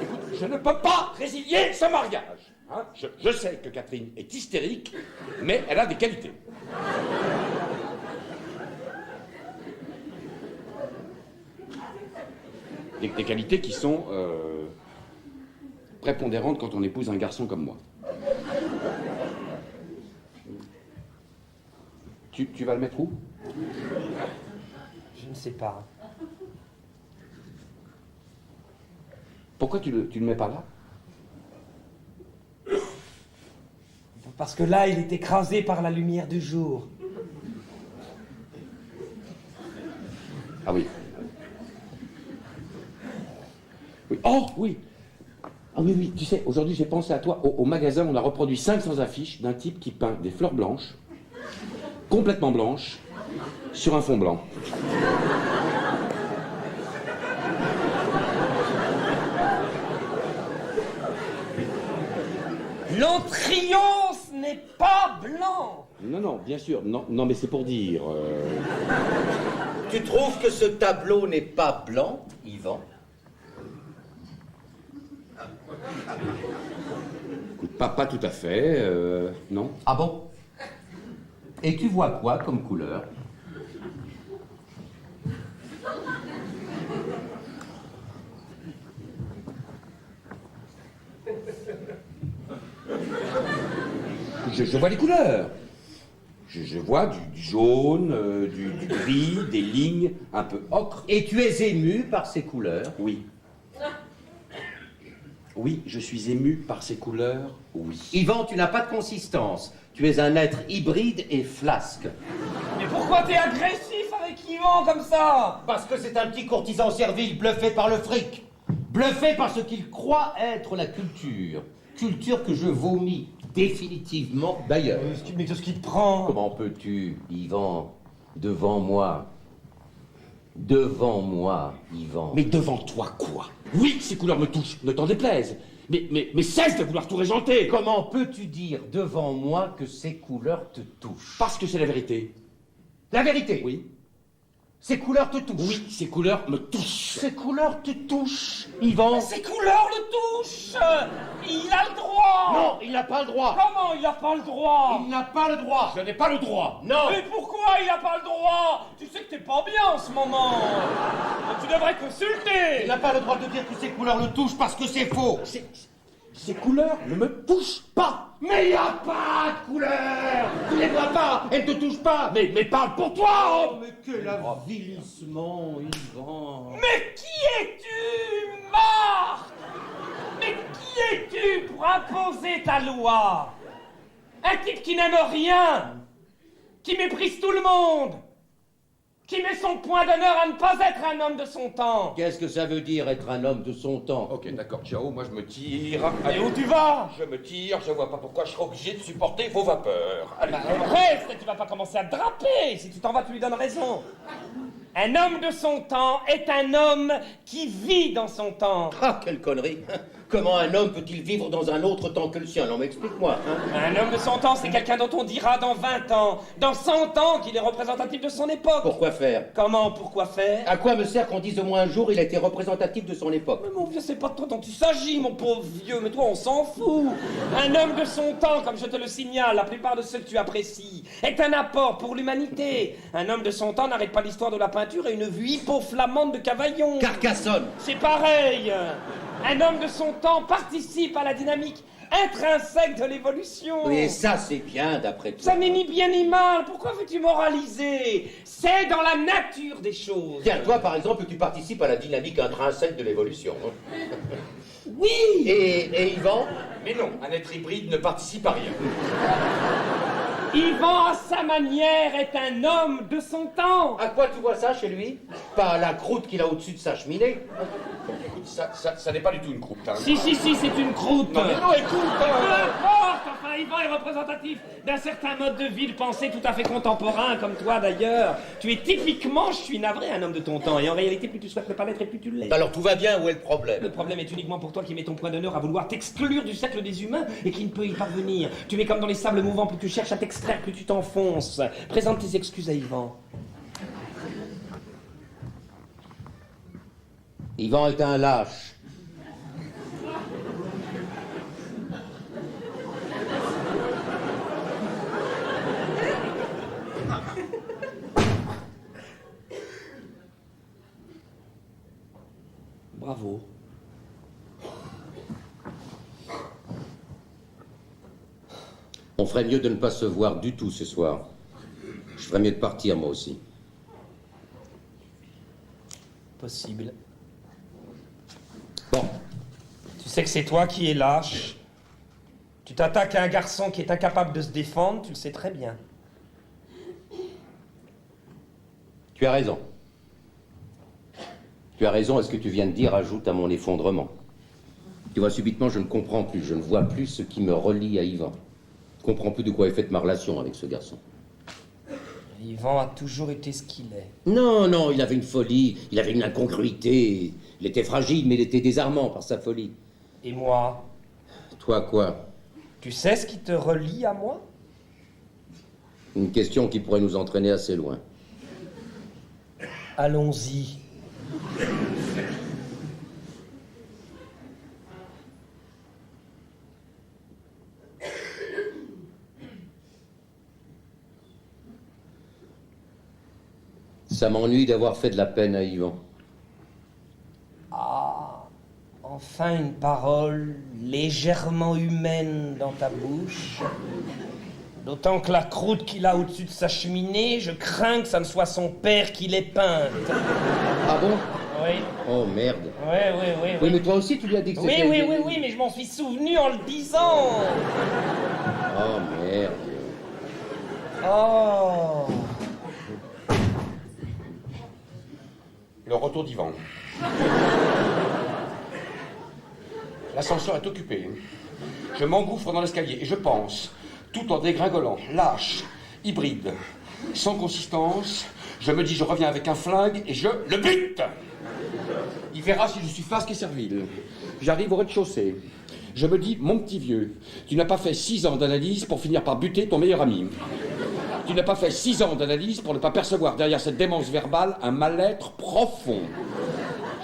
Écoute, je ne peux pas résilier ce mariage. Hein. Je sais que Catherine est hystérique, mais elle a des qualités. Des qualités qui sont prépondérantes quand on épouse un garçon comme moi. Tu vas le mettre où? Je ne sais pas. Pourquoi tu le mets pas là? Parce que là, il est écrasé par la lumière du jour. Ah oui. Oui. Oh, oui. Ah oui, oui, tu sais, aujourd'hui j'ai pensé à toi. Au magasin, on a reproduit 500 affiches d'un type qui peint des fleurs blanches, complètement blanches, sur un fond blanc. L'Antrion, ce n'est pas blanc. Non, bien sûr. Non, mais c'est pour dire... Tu trouves que ce tableau n'est pas blanc, Yvan? Écoute, pas tout à fait, non. Ah bon? Et tu vois quoi comme couleur? Je vois les couleurs. Je vois du jaune, du gris, des lignes un peu ocre. Et tu es ému par ces couleurs? Oui. Oui, je suis ému par ces couleurs, oui. Yvan, tu n'as pas de consistance. Tu es un être hybride et flasque. Mais pourquoi t'es agressif avec Yvan comme ça? Parce que c'est un petit courtisan servile bluffé par le fric. Bluffé par ce qu'il croit être la culture. Culture que je vomis définitivement d'ailleurs. Mais qu'est-ce qui te prend? Comment peux-tu, Yvan, devant moi, Yvan. Mais devant toi, quoi? Oui, ces couleurs me touchent, ne t'en déplaise. Mais cesse de vouloir tout régenter. Comment peux-tu dire devant moi que ces couleurs te touchent? Parce que c'est la vérité. La vérité? Oui. Ces couleurs te touchent? Oui, ces couleurs me touchent. Ces couleurs te touchent, Yvan? Ces couleurs le touchent. Il a le droit. Non, il n'a pas le droit. Comment il n'a pas le droit? Il n'a pas le droit. Je n'ai pas le droit. Non. Mais pourquoi il n'a pas le droit? Tu sais que t'es pas bien en ce moment. Tu devrais consulter. Il n'a pas le droit de dire que ces couleurs le touchent parce que c'est faux. Ces couleurs ne me touchent pas. Mais il n'y a pas de couleurs. Les Touchez-moi pas! Elle ne te touche pas! Mais parle pour toi, homme! Mais quel avilissement, Yvan! Mais qui es-tu, Marc? Mais qui es-tu pour imposer ta loi? Un type qui n'aime rien, qui méprise tout le monde, qui met son point d'honneur à ne pas être un homme de son temps. Qu'est-ce que ça veut dire être un homme de son temps? Ok, d'accord, ciao, moi je me tire. Et Allez, où tu vas? je me tire, je vois pas pourquoi je serais obligé de supporter vos vapeurs. Allez. Bah, reste, tu vas pas commencer à te draper. Si tu t'en vas, tu lui donnes raison. Un homme de son temps est un homme qui vit dans son temps. Ah, quelle connerie! Comment un homme peut-il vivre dans un autre temps que le sien? Non, mais explique-moi, hein? Un homme de son temps, c'est quelqu'un dont on dira dans 20 ans, dans 100 ans qu'il est représentatif de son époque. Pourquoi faire? Comment, pourquoi faire? À quoi me sert qu'on dise au moins un jour il a été représentatif de son époque? Mais mon vieux, c'est pas de toi dont il s'agit, mon pauvre vieux, mais toi, on s'en fout. Un homme de son temps, comme je te le signale, la plupart de ceux que tu apprécies, est un apport pour l'humanité. Un homme de son temps n'arrête pas l'histoire de la peinture et une vue hypo-flamande de Cavaillon. Carcassonne! C'est pareil. Un homme de son temps participe à la dynamique intrinsèque de l'évolution. Oui, et ça c'est bien d'après toi. Ça n'est ni bien ni mal. Pourquoi veux-tu moraliser? C'est dans la nature des choses. Tiens, toi par exemple, tu participes à la dynamique intrinsèque de l'évolution. Hein? Oui. Et Yvan? Mais non, un être hybride ne participe à rien. Yvan, à sa manière, est un homme de son temps. À quoi tu vois ça chez lui? Pas la croûte qu'il a au-dessus de sa cheminée. Écoute, ça n'est pas du tout une croûte. Hein. Si, c'est une croûte. Non, mais non, écoute. Peu importe, enfin, Yvan est représentatif d'un certain mode de vie, de pensée tout à fait contemporain, comme toi d'ailleurs. Tu es typiquement, je suis navré, un homme de ton temps. Et en réalité, plus tu souhaites ne pas l'être et plus tu l'es. Alors tout va bien, où est le problème? Le problème est uniquement pour toi qui mets ton point d'honneur à vouloir t'exclure du cercle des humains et qui ne peut y parvenir. Tu es comme dans les sables mouvants, plus tu cherches à t'extraire, plus tu t'enfonces. Présente tes excuses à Yvan. Yvan est un lâche. Bravo. On ferait mieux de ne pas se voir du tout ce soir. Je ferais mieux de partir moi aussi. Possible. Bon, Tu sais que c'est toi qui es lâche. Tu t'attaques à un garçon qui est incapable de se défendre, tu le sais très bien. tu as raison. Tu as raison, et ce que tu viens de dire ajoute à mon effondrement. Tu vois, subitement, je ne comprends plus, je ne vois plus ce qui me relie à Yvan. Je ne comprends plus de quoi est faite ma relation avec ce garçon. Yvan a toujours été ce qu'il est. Non, non, il avait une folie, il avait une incongruité. Il était fragile, mais il était désarmant par sa folie. Et moi? Toi, quoi? Tu sais ce qui te relie à moi? Une question qui pourrait nous entraîner assez loin. Allons-y. Ça m'ennuie d'avoir fait de la peine à Yvan. Ah, enfin une parole légèrement humaine dans ta bouche. D'autant que la croûte qu'il a au-dessus de sa cheminée, je crains que ça ne soit son père qui l'ait peinte. Ah bon? Oui. Oh merde. Oui, Mais toi aussi, tu lui as dit que Oui, c'était... mais je m'en suis souvenu en le disant. Oh merde. Oh. Le retour d'Yvan. L'ascenseur est occupé. Je m'engouffre dans l'escalier et je pense, tout en dégringolant, lâche, hybride, sans consistance, je me dis je reviens avec un flingue et je le bute. Il verra si je suis flasque et servile. J'arrive au rez-de-chaussée. Je me dis, mon petit vieux, tu n'as pas fait 6 ans d'analyse pour finir par buter ton meilleur ami. Tu n'as pas fait 6 ans d'analyse pour ne pas percevoir derrière cette démence verbale un mal-être profond.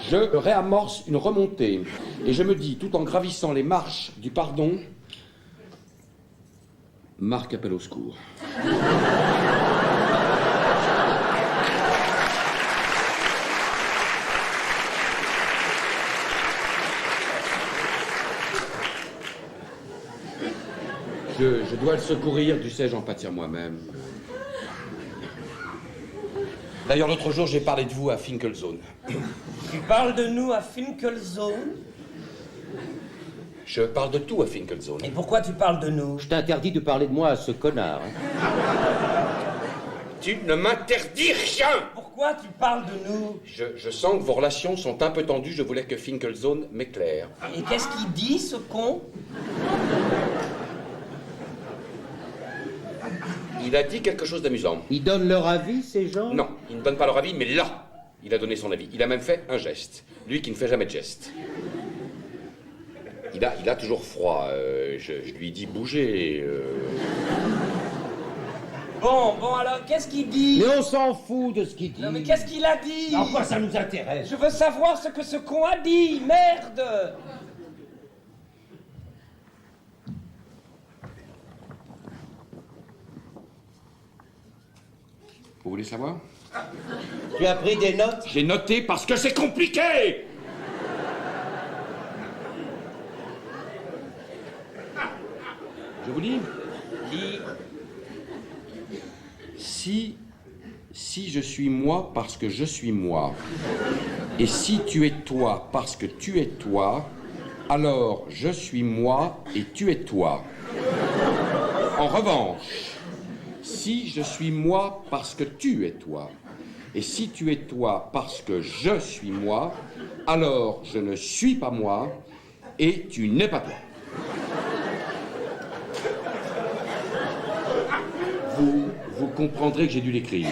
Je réamorce une remontée et je me dis, tout en gravissant les marches du pardon, Marc appelle au secours. Je Je dois le secourir, tu sais, j'en pâtir moi-même. D'ailleurs, l'autre jour, j'ai parlé de vous à Finkelzone. Tu parles de nous à Finkelzone? Je parle de tout à Finkelzone. Et pourquoi tu parles de nous? Je t'interdis de parler de moi à ce connard. Hein. Tu ne m'interdis rien! Pourquoi tu parles de nous? Je sens que vos relations sont un peu tendues, je voulais que Finkelzone m'éclaire. Et qu'est-ce qu'il dit, ce con? Il a dit quelque chose d'amusant. Ils donnent leur avis, ces gens? Non, il ne donne pas leur avis, mais là, il a donné son avis. Il a même fait un geste. Lui qui ne fait jamais de geste. Il a toujours froid. Je lui dis bouger. Bon, alors, qu'est-ce qu'il dit? Mais on s'en fout de ce qu'il dit. Non, mais qu'est-ce qu'il a dit? En quoi ça nous intéresse? Je veux savoir ce que ce con a dit, merde! Vous voulez savoir? Tu as pris des notes? J'ai noté parce que c'est compliqué! Je vous lis? Lis. Si je suis moi parce que je suis moi, et si tu es toi parce que tu es toi, alors je suis moi et tu es toi. En revanche, si je suis moi parce que tu es toi, et si tu es toi parce que je suis moi, alors je ne suis pas moi et tu n'es pas toi. Vous comprendrez que j'ai dû l'écrire.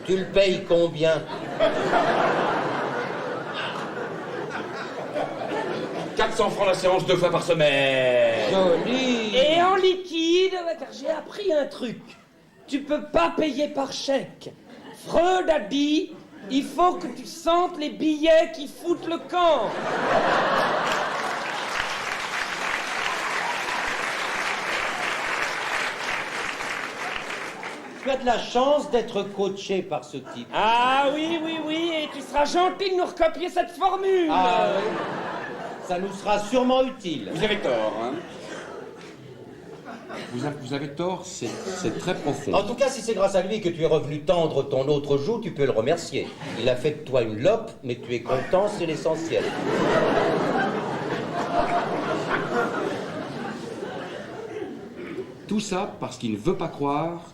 Tu le payes combien? 400 francs la séance 2 fois par semaine. Joli! Et en liquide, car j'ai appris un truc. Tu peux pas payer par chèque. Freud a dit, il faut que tu sentes les billets qui foutent le camp. Tu as de la chance d'être coaché par ce type. Ah oui, et tu seras gentil de nous recopier cette formule. Ah oui. Ça nous sera sûrement utile. Vous avez tort, hein. Vous avez tort, c'est très profond. En tout cas, si c'est grâce à lui que tu es revenu tendre ton autre joue, tu peux le remercier. Il a fait de toi une lope, mais tu es content, c'est l'essentiel. Tout ça parce qu'il ne veut pas croire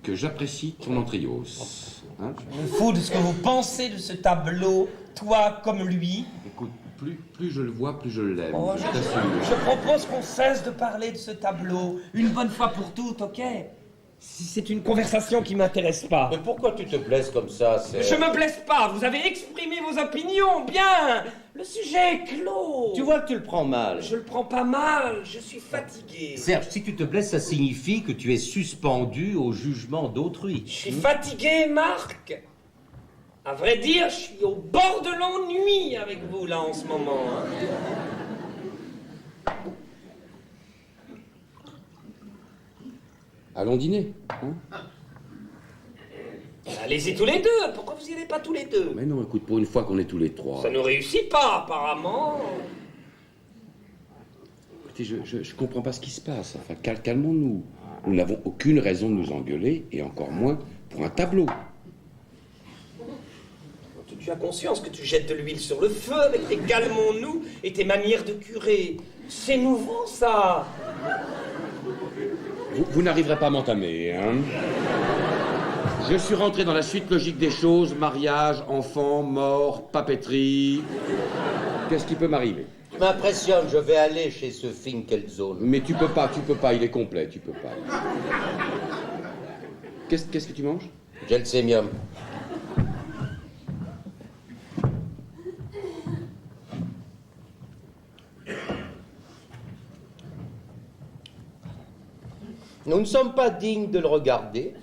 que j'apprécie ton entriose. Hein? Je me fous de ce que vous pensez de ce tableau, toi comme lui. Écoute, plus je le vois, plus je l'aime. Oh, je t'assure. je propose qu'on cesse de parler de ce tableau, une bonne fois pour toutes, ok? Si c'est une conversation qui m'intéresse pas. Mais pourquoi tu te blesses comme ça, c'est... Je me blesse pas, vous avez exprimé vos opinions, bien. Le sujet est clos. Tu vois que tu le prends mal. Je le prends pas mal, je suis fatigué. Serge, si tu te blesses, ça signifie que tu es suspendu au jugement d'autrui. Je suis fatigué, Marc. À vrai dire, je suis au bord de l'ennui avec vous, là, en ce moment. Allons dîner. Hein? Allez-y tous les deux. Pourquoi vous n'y allez pas tous les deux? Mais non, écoute, pour une fois qu'on est tous les trois. Ça ne réussit pas, apparemment. Écoutez, je comprends pas ce qui se passe. Enfin, calmons-nous. Nous n'avons aucune raison de nous engueuler, et encore moins pour un tableau. Tu as conscience que tu jettes de l'huile sur le feu avec tes calmons-nous et tes manières de curer. C'est nouveau, ça. Vous n'arriverez pas à m'entamer, hein? Je suis rentré dans la suite logique des choses, mariage, enfant, mort, papeterie. Qu'est-ce qui peut m'arriver? Tu m'impressionnes, je vais aller chez ce Finkelzone. Mais tu peux pas, il est complet, tu peux pas. Qu'est-ce que tu manges? Gelsemium. Nous ne sommes pas dignes de le regarder.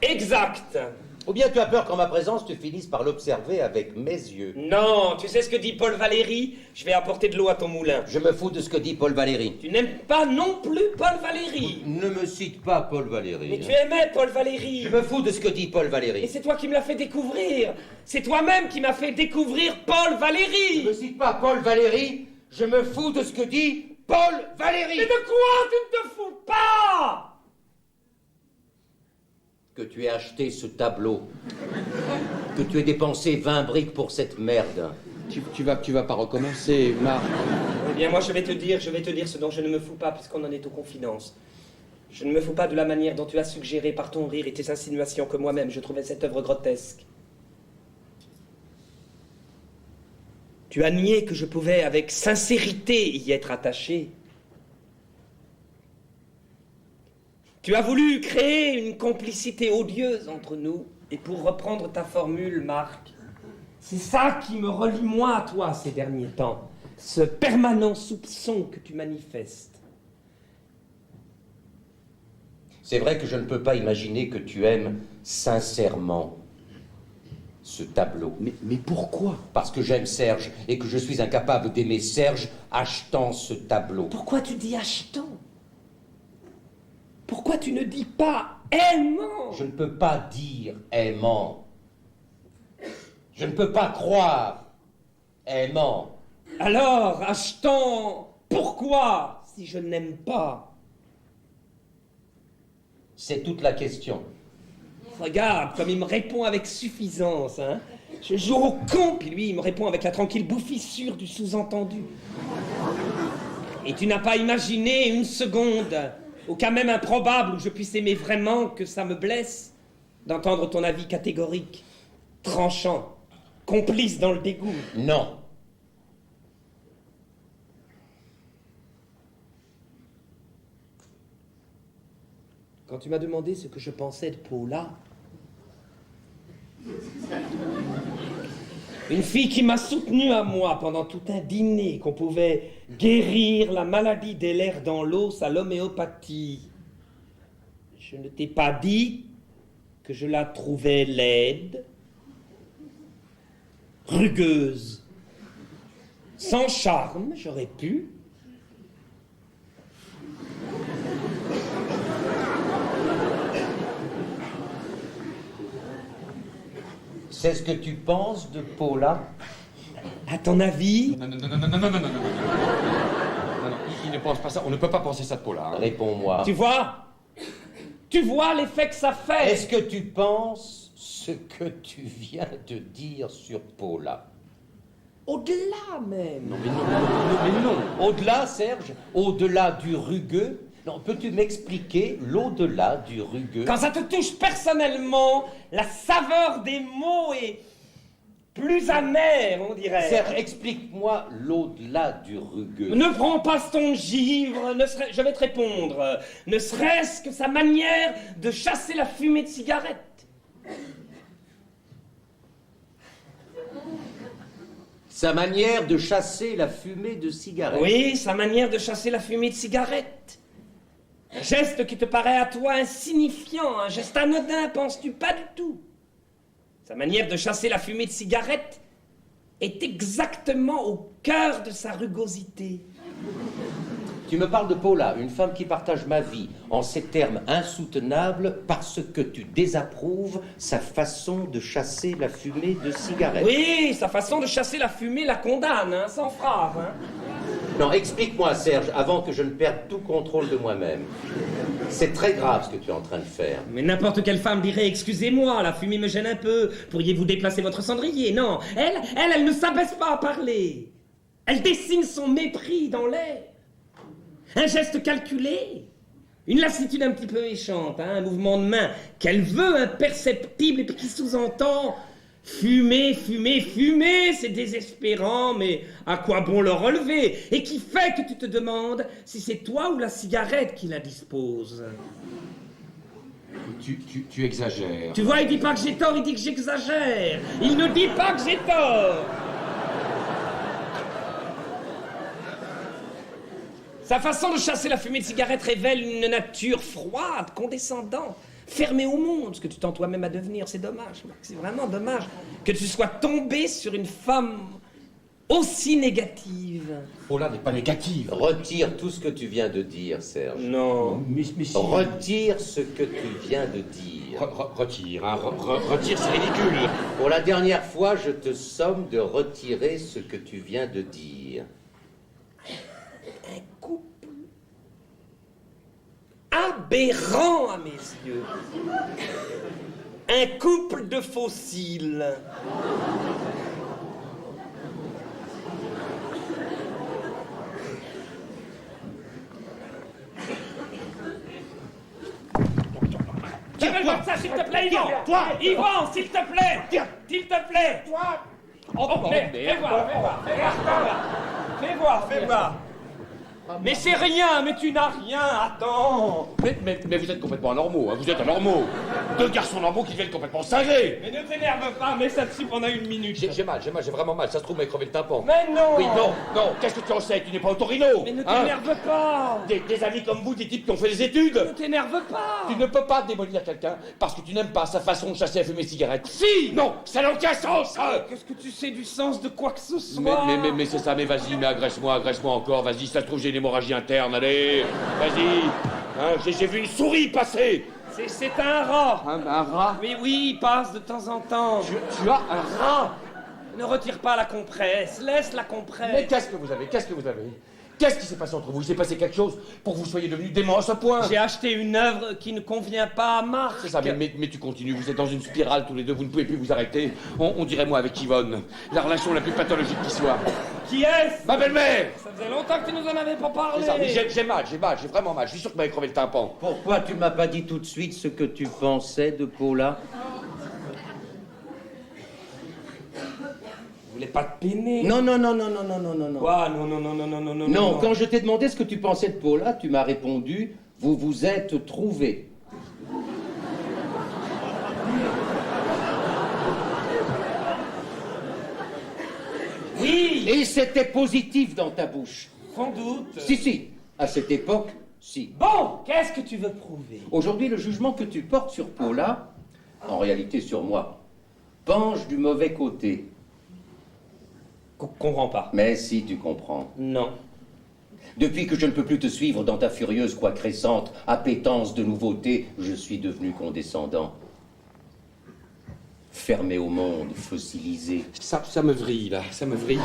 Exact. Ou bien tu as peur qu'en ma présence, tu finisses par l'observer avec mes yeux. Non, tu sais ce que dit Paul Valéry? Je vais apporter de l'eau à ton moulin. Je me fous de ce que dit Paul Valéry. Tu n'aimes pas non plus Paul Valéry. Ne me cite pas Paul Valéry. Mais tu aimais Paul Valéry. Je me fous de ce que dit Paul Et Valéry. c'est toi qui me l'as fait découvrir. C'est toi-même qui m'as fait découvrir Paul Ne Valéry. me cite pas Paul Valéry. Je me fous de ce que dit Paul Valéry. Mais de quoi tu ne te fous pas? Que tu aies acheté ce tableau. Que tu aies dépensé 20 briques pour cette merde. Tu vas pas recommencer, Marc. Eh bien, moi, je vais te dire ce dont je ne me fous pas, puisqu'on en est aux confidences. Je ne me fous pas de la manière dont tu as suggéré par ton rire et tes insinuations que moi-même je trouvais cette œuvre grotesque. Tu as nié que je pouvais, avec sincérité, y être attaché. Tu as voulu créer une complicité odieuse entre nous, et pour reprendre ta formule, Marc, c'est ça qui me relie moi à toi ces derniers temps, ce permanent soupçon que tu manifestes. C'est vrai que je ne peux pas imaginer que tu aimes sincèrement ce tableau. Mais pourquoi? Parce que j'aime Serge et que je suis incapable d'aimer Serge achetant ce tableau. Pourquoi tu dis achetant? Pourquoi tu ne dis pas aimant? Je ne peux pas dire aimant. Je ne peux pas croire aimant. Alors, achetant, pourquoi si je n'aime pas? C'est toute la question. Regarde comme il me répond avec suffisance, hein. Je joue au con, puis lui, il me répond avec la tranquille bouffissure du sous-entendu. Et tu n'as pas imaginé une seconde, au cas même improbable où je puisse aimer vraiment, que ça me blesse, d'entendre ton avis catégorique, tranchant, complice dans le dégoût. Non. Quand tu m'as demandé ce que je pensais de Paula, une fille qui m'a soutenu à moi pendant tout un dîner qu'on pouvait guérir la maladie des lairs dans l'os à l'homéopathie. Je ne t'ai pas dit que je la trouvais laide, rugueuse, sans charme, j'aurais pu. C'est ce que tu penses de Paula? À ton avis? Non, il ne pense pas ça. On ne peut pas penser ça de Paula. Hein. Réponds-moi. Tu vois l'effet que ça fait? Est-ce que tu penses ce que tu viens de dire sur Paula? Au-delà même. Non, mais non. Au-delà, Serge? Au-delà du rugueux? Non, peux-tu m'expliquer l'au-delà du rugueux? Quand ça te touche personnellement, la saveur des mots est plus amère, on dirait. Serge, explique-moi l'au-delà du rugueux. Ne prends pas ton givre, je vais te répondre. Ne serait-ce que sa manière de chasser la fumée de cigarette. Sa manière de chasser la fumée de cigarette. Oui, sa manière de chasser la fumée de cigarette. Un geste qui te paraît à toi insignifiant, un geste anodin, penses-tu? Pas du tout. Sa manière de chasser la fumée de cigarette est exactement au cœur de sa rugosité. Tu me parles de Paula, une femme qui partage ma vie en ces termes insoutenables parce que tu désapprouves sa façon de chasser la fumée de cigarette. Oui, sa façon de chasser la fumée la condamne, hein, sans phrase. Hein. Non, explique-moi, Serge, avant que je ne perde tout contrôle de moi-même. C'est très grave ce que tu es en train de faire. Mais n'importe quelle femme dirait « Excusez-moi, la fumée me gêne un peu. Pourriez-vous déplacer votre cendrier ?» Non, elle ne s'abaisse pas à parler. Elle dessine son mépris dans l'air. Un geste calculé. Une lassitude un petit peu méchante, hein, un mouvement de main qu'elle veut imperceptible et puis qui sous-entend « Fumer, fumer, fumer, c'est désespérant, mais à quoi bon le relever ?» et qui fait que tu te demandes si c'est toi ou la cigarette qui la dispose. Tu exagères. Tu vois, il dit pas que j'ai tort, il dit que j'exagère. Il ne dit pas que j'ai tort. Sa façon de chasser la fumée de cigarette révèle une nature froide, condescendante, fermé au monde, ce que tu tends toi-même à devenir. C'est dommage, Marc, c'est vraiment dommage que tu sois tombé sur une femme aussi négative. Paula n'est pas négative. Retire tout ce que tu viens de dire, Serge. Non. Mais si... Retire ce que tu viens de dire. Retire, hein, retire, c'est ridicule. Pour la dernière fois, je te somme de retirer ce que tu viens de dire. Un couple aberrant à mes yeux. Un couple de fossiles. Je veux voir ça, s'il te plaît, Yvan. Toi. Yvan, s'il te plaît. Tiens. S'il te plaît. Toi. Oh, fais voir. Fais voir. Mais c'est rien, mais tu n'as rien, attends. Mais vous êtes complètement anormaux, hein, vous êtes anormaux. Deux garçons normaux qui viennent complètement cinglés. Mais ne t'énerve pas, mets ça dessus pendant une minute. J'ai mal, j'ai vraiment mal, ça se trouve m'a crevé le tympan. Mais non. Oui, non, qu'est-ce que tu en sais? Tu n'es pas Autorino. Mais ne hein? t'énerve pas. Des amis comme vous, des types qui ont fait des études. Ne t'énerve pas. Tu ne peux pas démolir quelqu'un parce que tu n'aimes pas sa façon de chasser à fumer cigarette. Si. Non, ça n'a aucun sens. Qu'est-ce que tu sais du sens de quoi que ce soit? Mais c'est ça, mais vas-y, mais agresse-moi encore, vas-y, ça se trouve j'ai une hémorragie interne, allez, vas-y. Hein, j'ai vu une souris passer. C'est un rat. Un rat? Oui, il passe de temps en temps. Tu as un rat? Ne retire pas la compresse, laisse la compresse. Mais qu'est-ce que vous avez? Qu'est-ce qui s'est passé entre vous? Il s'est passé quelque chose pour que vous soyez devenus dément à ce point? J'ai acheté une œuvre qui ne convient pas à Marc. C'est ça, mais tu continues, vous êtes dans une spirale tous les deux, vous ne pouvez plus vous arrêter. On dirait moi avec Yvonne, la relation la plus pathologique qui soit. Qui est-ce? Ma belle-mère! Ça faisait longtemps que tu nous en avais pas parlé. C'est ça, mais j'ai vraiment mal, je suis sûr que vous m'avez crevé le tympan. Pourquoi tu m'as pas dit tout de suite ce que tu pensais de Paula? Vous voulez pas te peiner? Non. Quoi? Non. Non, quand je t'ai demandé ce que tu pensais de Paula, tu m'as répondu « Vous vous êtes trouvés ». Oui, Et c'était positif dans ta bouche. sans doute. Si, à cette époque, si. Bon, qu'est-ce que tu veux prouver? Aujourd'hui, le jugement que tu portes sur Paula, en réalité sur moi, penche du mauvais côté. Comprends pas. Mais si, tu comprends. Non. Depuis que je ne peux plus te suivre dans ta furieuse croix crescente, appétence de nouveautés, je suis devenu condescendant. Fermé au monde, fossilisé. Ça me vrille, là, ça me vrille.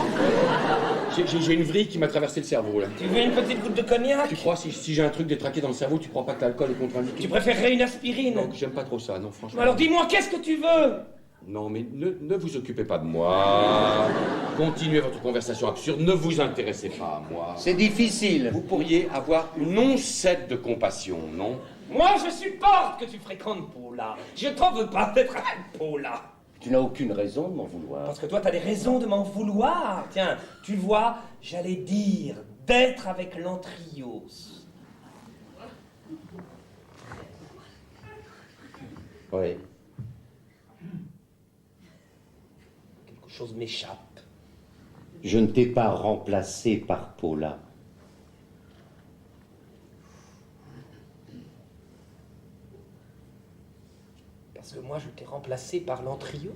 J'ai une vrille qui m'a traversé le cerveau, là. Tu veux une petite goutte de cognac? Tu crois, si j'ai un truc détraqué dans le cerveau, tu crois pas que l'alcool est contre-indiqué? Tu préférerais une aspirine? Non, j'aime pas trop ça, non, franchement. Alors dis-moi, qu'est-ce que tu veux? Non, mais ne vous occupez pas de moi. Continuez votre conversation absurde, ne vous intéressez pas à moi. C'est difficile. Vous pourriez avoir une oncette de compassion, non? Moi, je supporte que tu fréquentes Paula. Je t'en veux pas d'être avec Paula. Tu n'as aucune raison de m'en vouloir. Parce que toi, t'as des raisons de m'en vouloir. Tiens, tu vois, j'allais dire d'être avec l'Antrios. Oui. Quelque chose m'échappe. Je ne t'ai pas remplacé par Paula. Parce que moi, je t'ai remplacé par l'Antrios.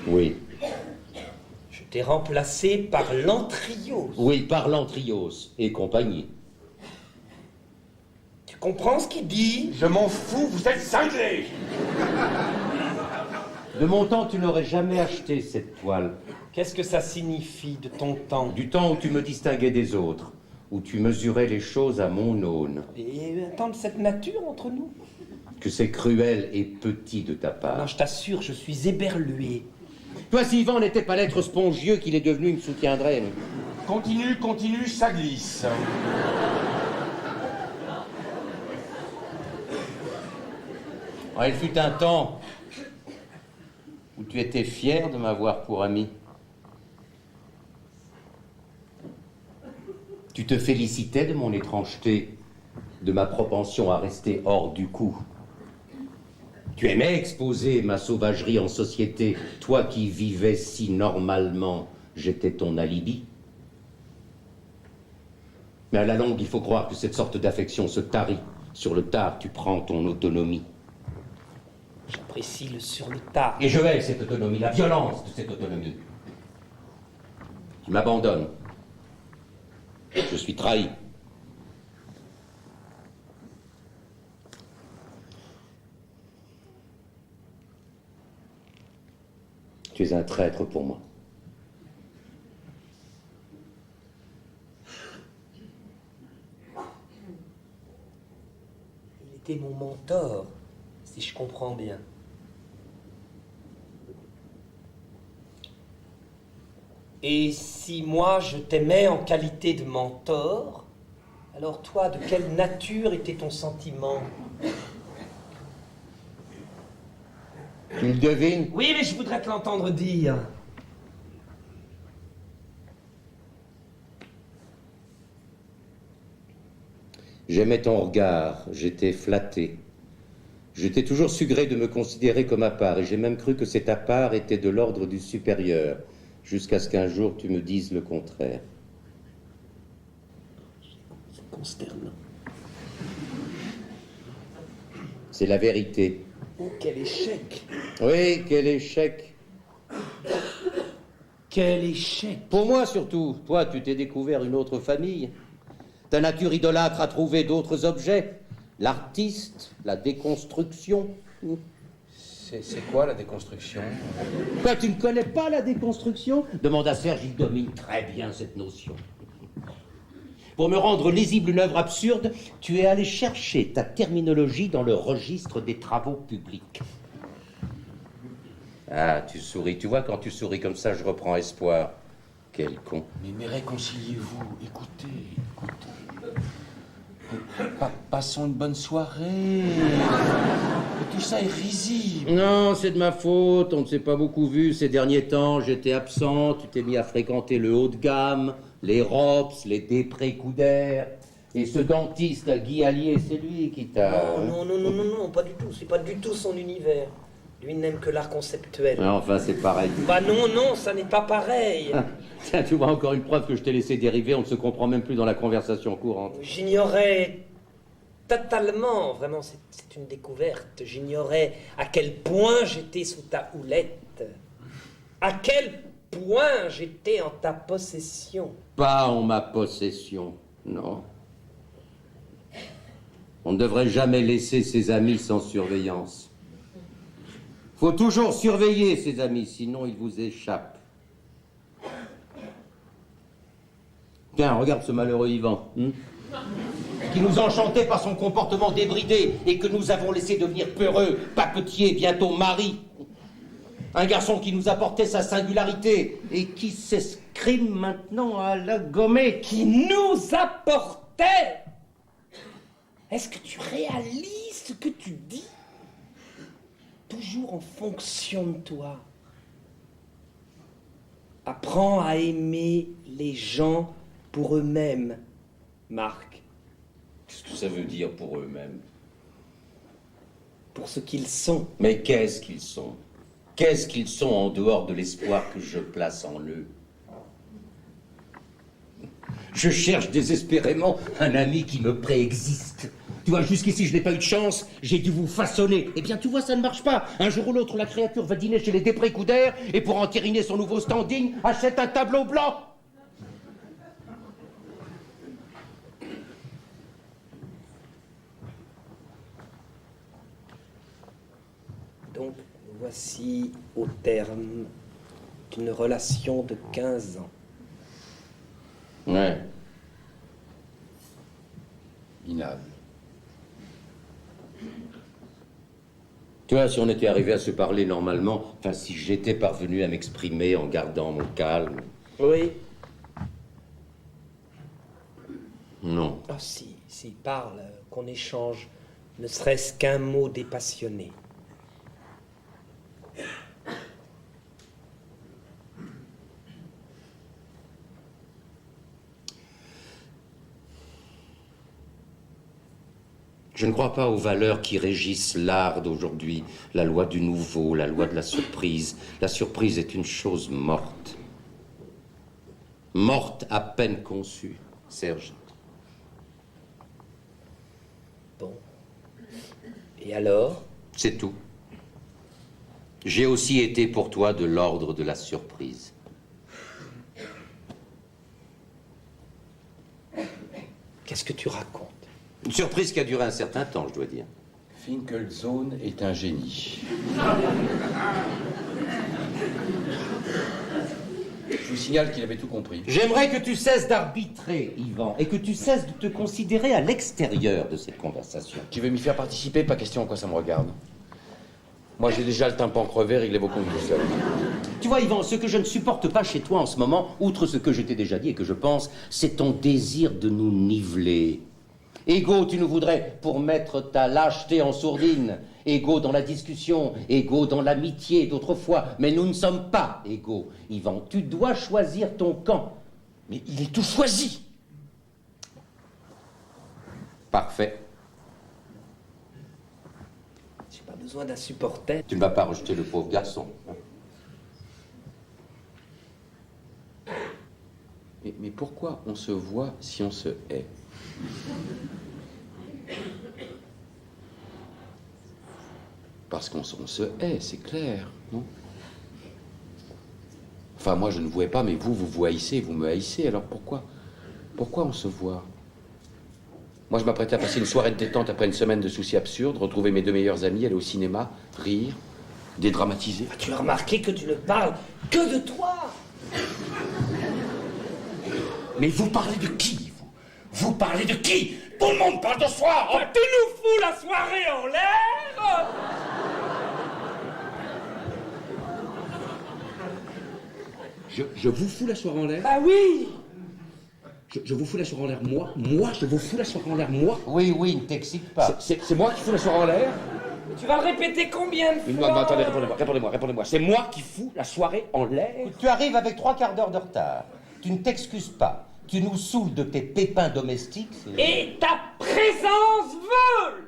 Oui. Je t'ai remplacé par l'Antrios. Oui, par l'Antrios et compagnie. Tu comprends ce qu'il dit? Je m'en fous, vous êtes cinglés! De mon temps, tu n'aurais jamais acheté cette toile. Qu'est-ce que ça signifie de ton temps? Du temps où tu me distinguais des autres, où tu mesurais les choses à mon aune. Et un temps de cette nature entre nous? Que c'est cruel et petit de ta part. Non, je t'assure, je suis éberlué. Toi, si Yvan n'était pas l'être spongieux qu'il est devenu, il me soutiendrait. Continue, ça glisse. Oh, il fut un temps où tu étais fier de m'avoir pour ami. Tu te félicitais de mon étrangeté, de ma propension à rester hors du coup. Tu aimais exposer ma sauvagerie en société, toi qui vivais si normalement, j'étais ton alibi. Mais à la longue, il faut croire que cette sorte d'affection se tarit Sur le tard, tu prends ton autonomie. J'apprécie le sur le tard. Et je hais cette autonomie, la violence de cette autonomie. Tu m'abandonnes. Je suis trahi. Tu es un traître pour moi. Il était mon mentor, si je comprends bien. Et si moi je t'aimais en qualité de mentor, alors toi, de quelle nature était ton sentiment? Tu le devines? Oui, mais je voudrais te l'entendre dire. J'aimais ton regard, j'étais flatté. Je t'ai toujours sugré de me considérer comme à part, et j'ai même cru que cette à part était de l'ordre du supérieur, jusqu'à ce qu'un jour tu me dises le contraire. C'est consternant. C'est la vérité. Oh, quel échec! Oui, quel échec. Quel échec! Pour moi surtout, toi tu t'es découvert une autre famille. Ta nature idolâtre a trouvé d'autres objets. L'artiste, la déconstruction. C'est quoi la déconstruction? Quoi, tu ne connais pas la déconstruction? Demande à Serge, il domine très bien cette notion. Pour me rendre lisible une œuvre absurde, tu es allé chercher ta terminologie dans le registre des travaux publics. Ah, tu souris. Tu vois, quand tu souris comme ça, je reprends espoir. Quel con. Mais réconciliez-vous, écoutez. Passons une bonne soirée. Tout ça est risible. Non, c'est de ma faute. On ne s'est pas beaucoup vu ces derniers temps. J'étais absent. Tu t'es mis à fréquenter le haut de gamme, les Rops, les Després-Coudert. Et ce dentiste, Guy Allier, c'est lui qui t'a... Non, pas du tout. C'est pas du tout son univers. Lui n'aime que l'art conceptuel. Ah, enfin, c'est pareil. Bah non, ça n'est pas pareil. Ah, tiens, tu vois encore une preuve que je t'ai laissé dériver. On ne se comprend même plus dans la conversation courante. J'ignorais totalement, vraiment, c'est une découverte. J'ignorais à quel point j'étais sous ta houlette. À quel point j'étais en ta possession. Pas en ma possession, non. On ne devrait jamais laisser ses amis sans surveillance. Faut toujours surveiller ses amis, sinon ils vous échappent. Tiens, regarde ce malheureux Ivan, qui nous enchantait par son comportement débridé et que nous avons laissé devenir peureux, papetier, bientôt mari. Un garçon qui nous apportait sa singularité et qui s'escrime maintenant à la gommée. Qui nous apportait. Est-ce que tu réalises ce que tu dis? Toujours en fonction de toi. Apprends à aimer les gens pour eux-mêmes, Marc. Qu'est-ce que ça veut dire pour eux-mêmes? Pour ce qu'ils sont. Mais qu'est-ce qu'ils sont? Qu'est-ce qu'ils sont en dehors de l'espoir que je place en eux? Je cherche désespérément un ami qui me préexiste. Tu vois, jusqu'ici, je n'ai pas eu de chance, j'ai dû vous façonner. Eh bien, tu vois, ça ne marche pas. Un jour ou l'autre, la créature va dîner chez les Després-Coudert et pour entériner son nouveau standing, achète un tableau blanc. Donc, nous voici au terme d'une relation de 15 ans. Ouais. Minable. Tu vois, si on était arrivé à se parler normalement, enfin, si j'étais parvenu à m'exprimer en gardant mon calme... Oui. Non. Ah si, parle, qu'on échange, ne serait-ce qu'un mot dépassionné. Je ne crois pas aux valeurs qui régissent l'art d'aujourd'hui, la loi du nouveau, la loi de la surprise. La surprise est une chose morte. Morte à peine conçue, Serge. Bon. Et alors? C'est tout. J'ai aussi été pour toi de l'ordre de la surprise. Qu'est-ce que tu racontes? Une surprise qui a duré un certain temps, je dois dire. Finkelzone est un génie. Je vous signale qu'il avait tout compris. J'aimerais que tu cesses d'arbitrer, Yvan, et que tu cesses de te considérer à l'extérieur de cette conversation. Tu veux m'y faire participer? Pas question à quoi ça me regarde. Moi, j'ai déjà le tympan crevé, réglez vos comptes tout seul. Tu vois, Yvan, ce que je ne supporte pas chez toi en ce moment, outre ce que je t'ai déjà dit et que je pense, c'est ton désir de nous niveler. Égaux, tu nous voudrais pour mettre ta lâcheté en sourdine. Égaux dans la discussion, égaux dans l'amitié d'autrefois. Mais nous ne sommes pas égaux, Yvan. Tu dois choisir ton camp. Mais il est tout choisi. Parfait. J'ai pas besoin d'un supporter. Tu ne vas pas rejeter le pauvre garçon. Mais pourquoi on se voit si on se hait? Parce qu'on se hait, c'est clair, non? Enfin, moi, je ne vous hais pas, mais vous haïssez, vous me haïssez, alors pourquoi on se voit? Moi, je m'apprêtais à passer une soirée de détente après une semaine de soucis absurdes, retrouver mes deux meilleurs amis, aller au cinéma, rire, dédramatiser. Tu as remarqué que tu ne parles que de toi. Mais vous parlez de qui, vous? Vous parlez de qui? Tout le monde parle de soi! Tu nous fous la soirée en l'air. Je vous fous la soirée en l'air? Ah oui. Je vous fous la soirée en l'air, moi? Moi, je vous fous la soirée en l'air, moi? Oui, ne t'excite pas. C'est moi qui fous la soirée en l'air? Tu vas le répéter combien de fois? Non, attendez, répondez-moi. C'est moi qui fous la soirée en l'air? Tu arrives avec 3/4 d'heure de retard. Tu ne t'excuses pas. Tu nous saoules de tes pépins domestiques. Et ta présence vole.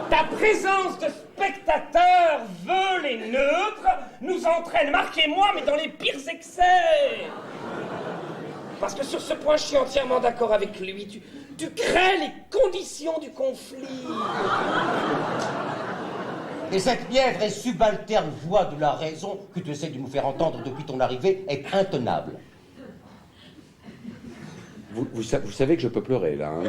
Ta présence de spectateur veule et neutre nous entraîne, marquez-moi, mais dans les pires excès. Parce que sur ce point, je suis entièrement d'accord avec lui. Tu crées les conditions du conflit. Et cette mièvre et subalterne voix de la raison que tu essaies de nous faire entendre depuis ton arrivée est intenable. Vous savez que je peux pleurer, là, hein?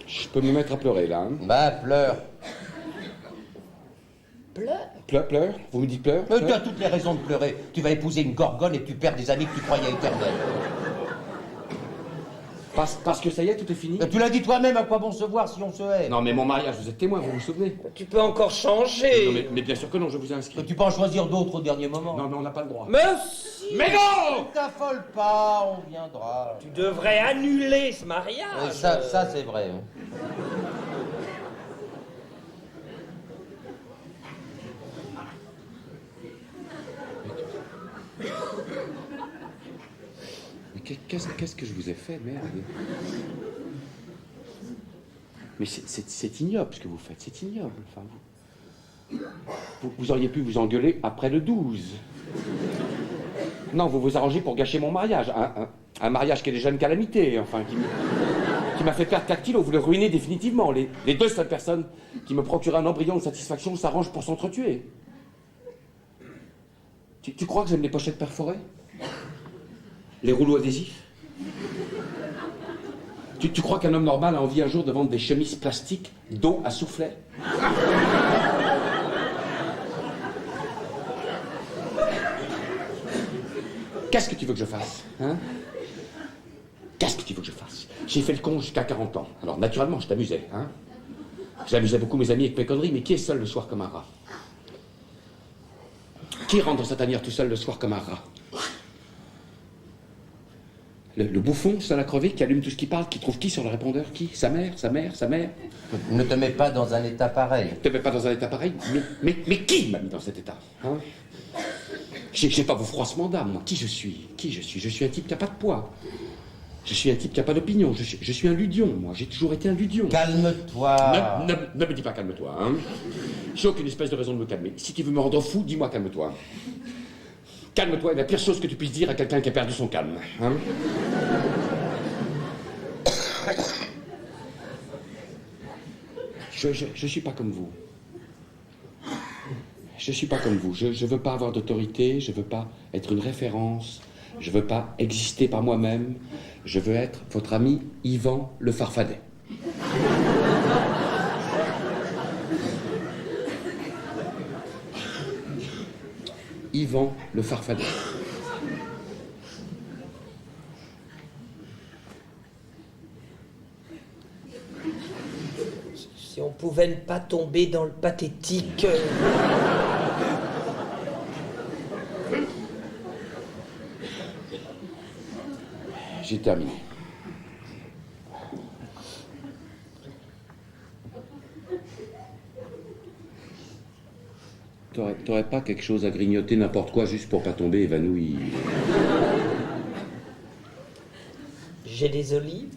Je peux me mettre à pleurer, là, hein? Bah, pleure. Pleure? Vous me dites pleure? Tu as toutes les raisons de pleurer. Tu vas épouser une gorgone et tu perds des amis que tu croyais éternels. Parce que ça y est, tout est fini? Tu l'as dit toi-même, à quoi bon se voir si on se hait? Non, mais mon mariage, vous êtes témoin, vous vous souvenez? Tu peux encore changer. Non, mais bien sûr que non, je vous ai inscrit. Tu peux en choisir d'autres au dernier moment. Non, mais on n'a pas le droit. Mais si. Mais non! Ne t'affole pas, on viendra. Tu devrais annuler ce mariage. Ça c'est vrai. Mais qu'est-ce que je vous ai fait, merde? Mais c'est ignoble ce que vous faites, c'est ignoble. Enfin, vous auriez pu vous engueuler après le 12. Non, vous vous arrangez pour gâcher mon mariage. Un mariage qui est déjà une calamité, enfin, qui m'a fait perdre Tactile, vous le ruinez définitivement. Les deux seules personnes qui me procurent un embryon de satisfaction s'arrangent pour s'entretuer. Tu crois que j'aime les pochettes perforées? Les rouleaux adhésifs? Tu crois qu'un homme normal a envie un jour de vendre des chemises plastiques d'eau à soufflet? Qu'est-ce que tu veux que je fasse, hein? Qu'est-ce que tu veux que je fasse? J'ai fait le con jusqu'à 40 ans. Alors, naturellement, je t'amusais, hein? J'amusais beaucoup mes amis avec mes conneries, mais qui est seul le soir comme un rat? Qui rentre dans sa tanière tout seul le soir comme un rat? Le bouffon, seul à crever, qui allume tout ce qui parle, qui trouve qui sur le répondeur? Qui? Sa mère? Ne te mets pas dans un état pareil. Ne te mets pas dans un état pareil? Mais qui m'a mis dans cet état, hein? J'ai pas vos froissements d'âme, moi. Qui je suis? Je suis un type qui n'a pas de poids. Je suis un type qui n'a pas d'opinion. Je suis un ludion, moi. J'ai toujours été un ludion. Calme-toi. Ne me dis pas calme-toi, hein. J'ai aucune espèce de raison de me calmer. Si tu veux me rendre fou, dis-moi calme-toi. Calme-toi est la pire chose que tu puisses dire à quelqu'un qui a perdu son calme. Hein? Je suis pas comme vous. Je suis pas comme vous. Je veux pas avoir d'autorité, je veux pas être une référence, je veux pas exister par moi-même. Je veux être votre ami Yvan le Farfadet. Yvan le Farfadet. Si on pouvait ne pas tomber dans le pathétique. J'ai terminé. T'aurais pas quelque chose à grignoter, n'importe quoi, juste pour pas tomber évanoui? J'ai des olives.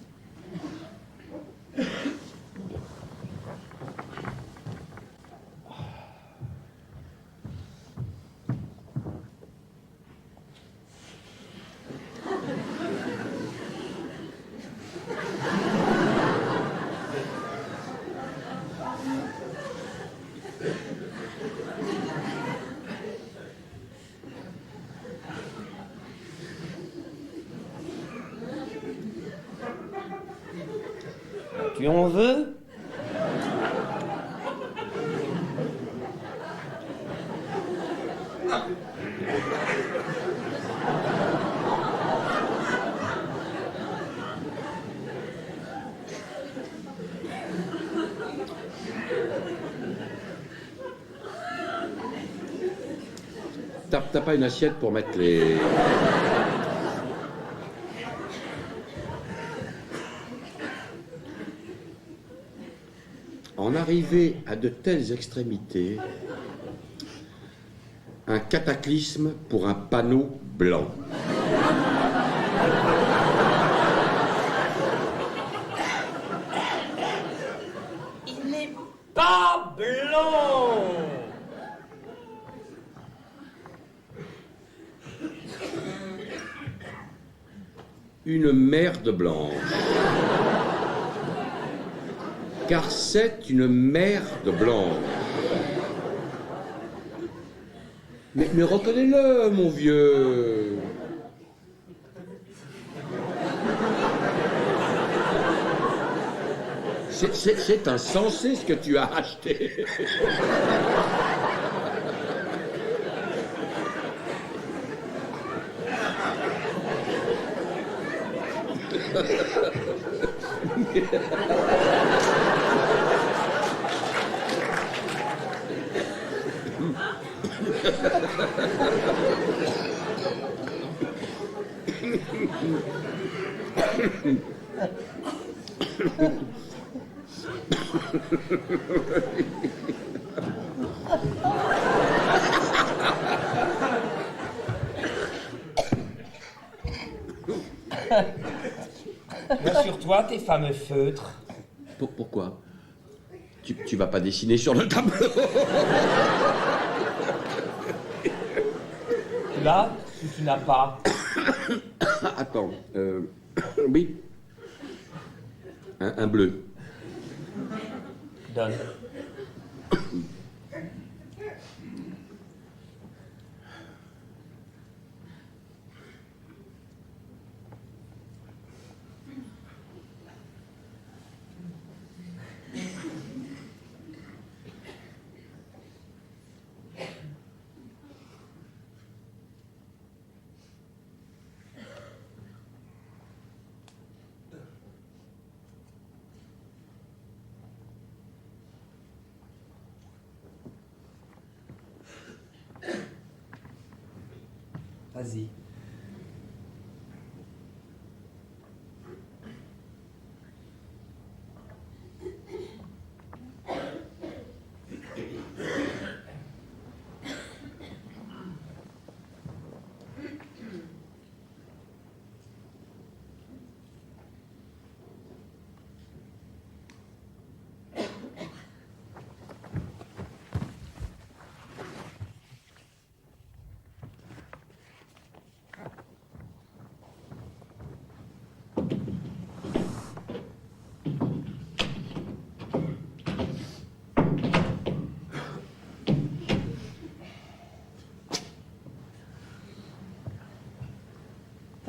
Tu en veux? T'as pas une assiette pour mettre les... En arriver à de telles extrémités, un cataclysme pour un panneau blanc. Il n'est pas blanc. Une merde blanche. Car c'est une merde blanche. Mais reconnais-le, mon vieux. C'est insensé ce que tu as acheté. Rassure-toi, tes fameux feutres. Pourquoi? Tu vas pas dessiner sur le tableau? Là, si tu n'as pas. Attends, oui. Un bleu. Donne. Vas-y.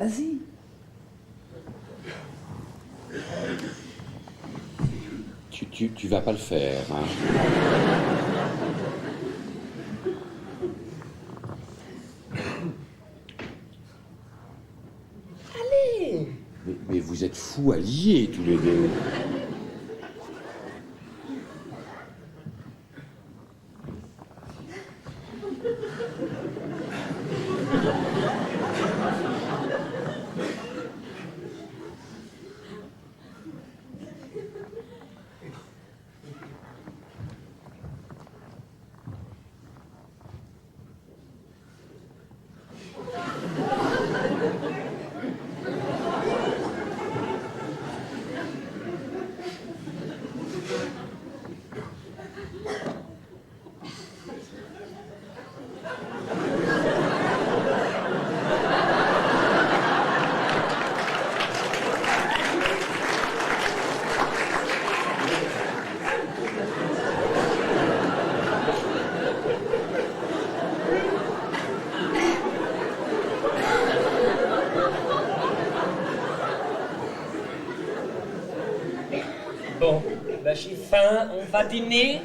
Vas-y. Tu vas pas le faire, hein. Allez. Mais vous êtes fous à lier tous les deux. Bon, ben j'ai faim, on va dîner.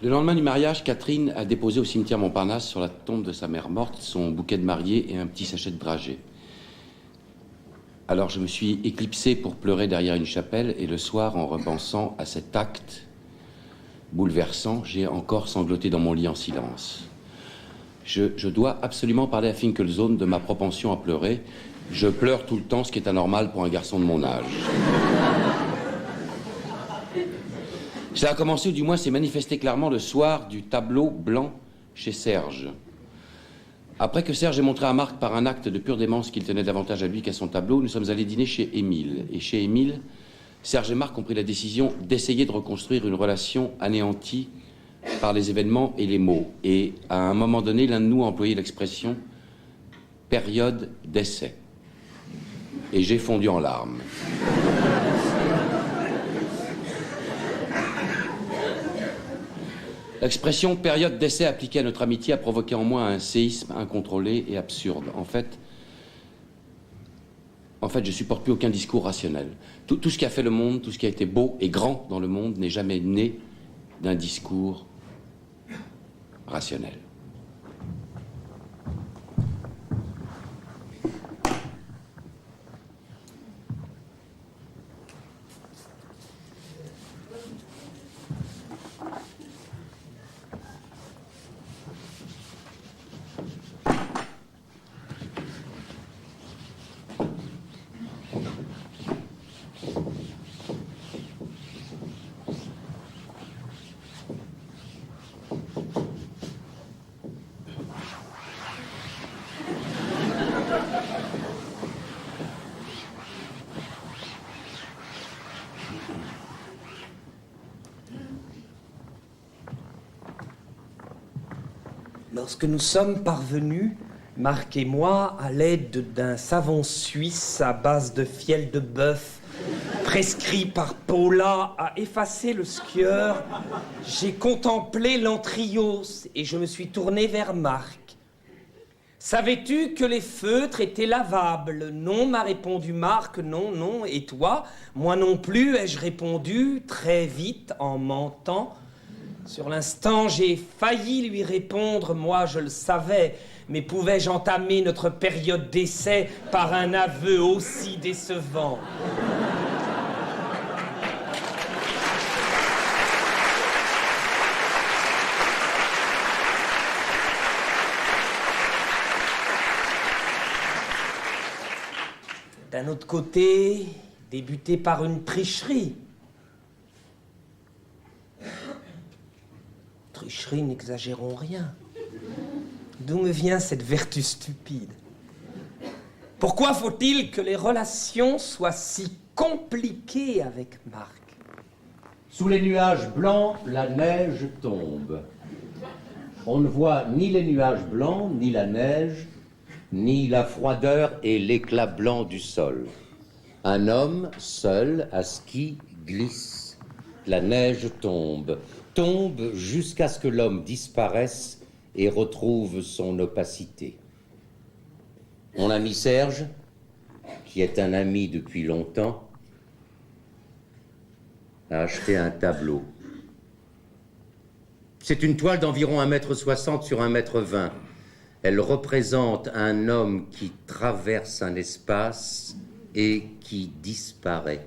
Le lendemain du mariage, Catherine a déposé au cimetière Montparnasse, sur la tombe de sa mère morte, son bouquet de mariée et un petit sachet de dragées. Alors je me suis éclipsé pour pleurer derrière une chapelle, et le soir, en repensant à cet acte bouleversant, j'ai encore sangloté dans mon lit en silence. Je dois absolument parler à Finkelzone de ma propension à pleurer. Je pleure tout le temps, ce qui est anormal pour un garçon de mon âge. Ça a commencé, ou du moins s'est manifesté clairement, le soir du tableau blanc chez Serge. Après que Serge ait montré à Marc par un acte de pure démence qu'il tenait davantage à lui qu'à son tableau, nous sommes allés dîner chez Émile. Et chez Émile, Serge et Marc ont pris la décision d'essayer de reconstruire une relation anéantie par les événements et les mots. Et à un moment donné, l'un de nous a employé l'expression « période d'essai ». Et j'ai fondu en larmes. L'expression « période d'essai » appliquée à notre amitié a provoqué en moi un séisme incontrôlé et absurde. En fait, je supporte plus aucun discours rationnel. Tout ce qui a fait le monde, tout ce qui a été beau et grand dans le monde n'est jamais né d'un discours rationnel. Lorsque nous sommes parvenus, Marc et moi, à l'aide d'un savon suisse à base de fiel de bœuf, prescrit par Paula, à effacer le skieur, j'ai contemplé l'Antrios et je me suis tourné vers Marc. Savais-tu que les feutres étaient lavables? Non, m'a répondu Marc, non, non. Et toi? Moi non plus, ai-je répondu, très vite, en mentant. Sur l'instant, j'ai failli lui répondre, moi je le savais, mais pouvais-je entamer notre période d'essai par un aveu aussi décevant? d'un autre côté, débuté par une tricherie. Tricherie, n'exagérons rien. D'où me vient cette vertu stupide? Pourquoi faut-il que les relations soient si compliquées avec Marc? Sous les nuages blancs, la neige tombe. On ne voit ni les nuages blancs, ni la neige, ni la froideur et l'éclat blanc du sol. Un homme, seul, à ski, glisse. La neige tombe, tombe jusqu'à ce que l'homme disparaisse et retrouve son opacité. Mon ami Serge, qui est un ami depuis longtemps, a acheté un tableau. C'est une toile d'environ 1,60 m sur 1,20 m. Elle représente un homme qui traverse un espace et qui disparaît.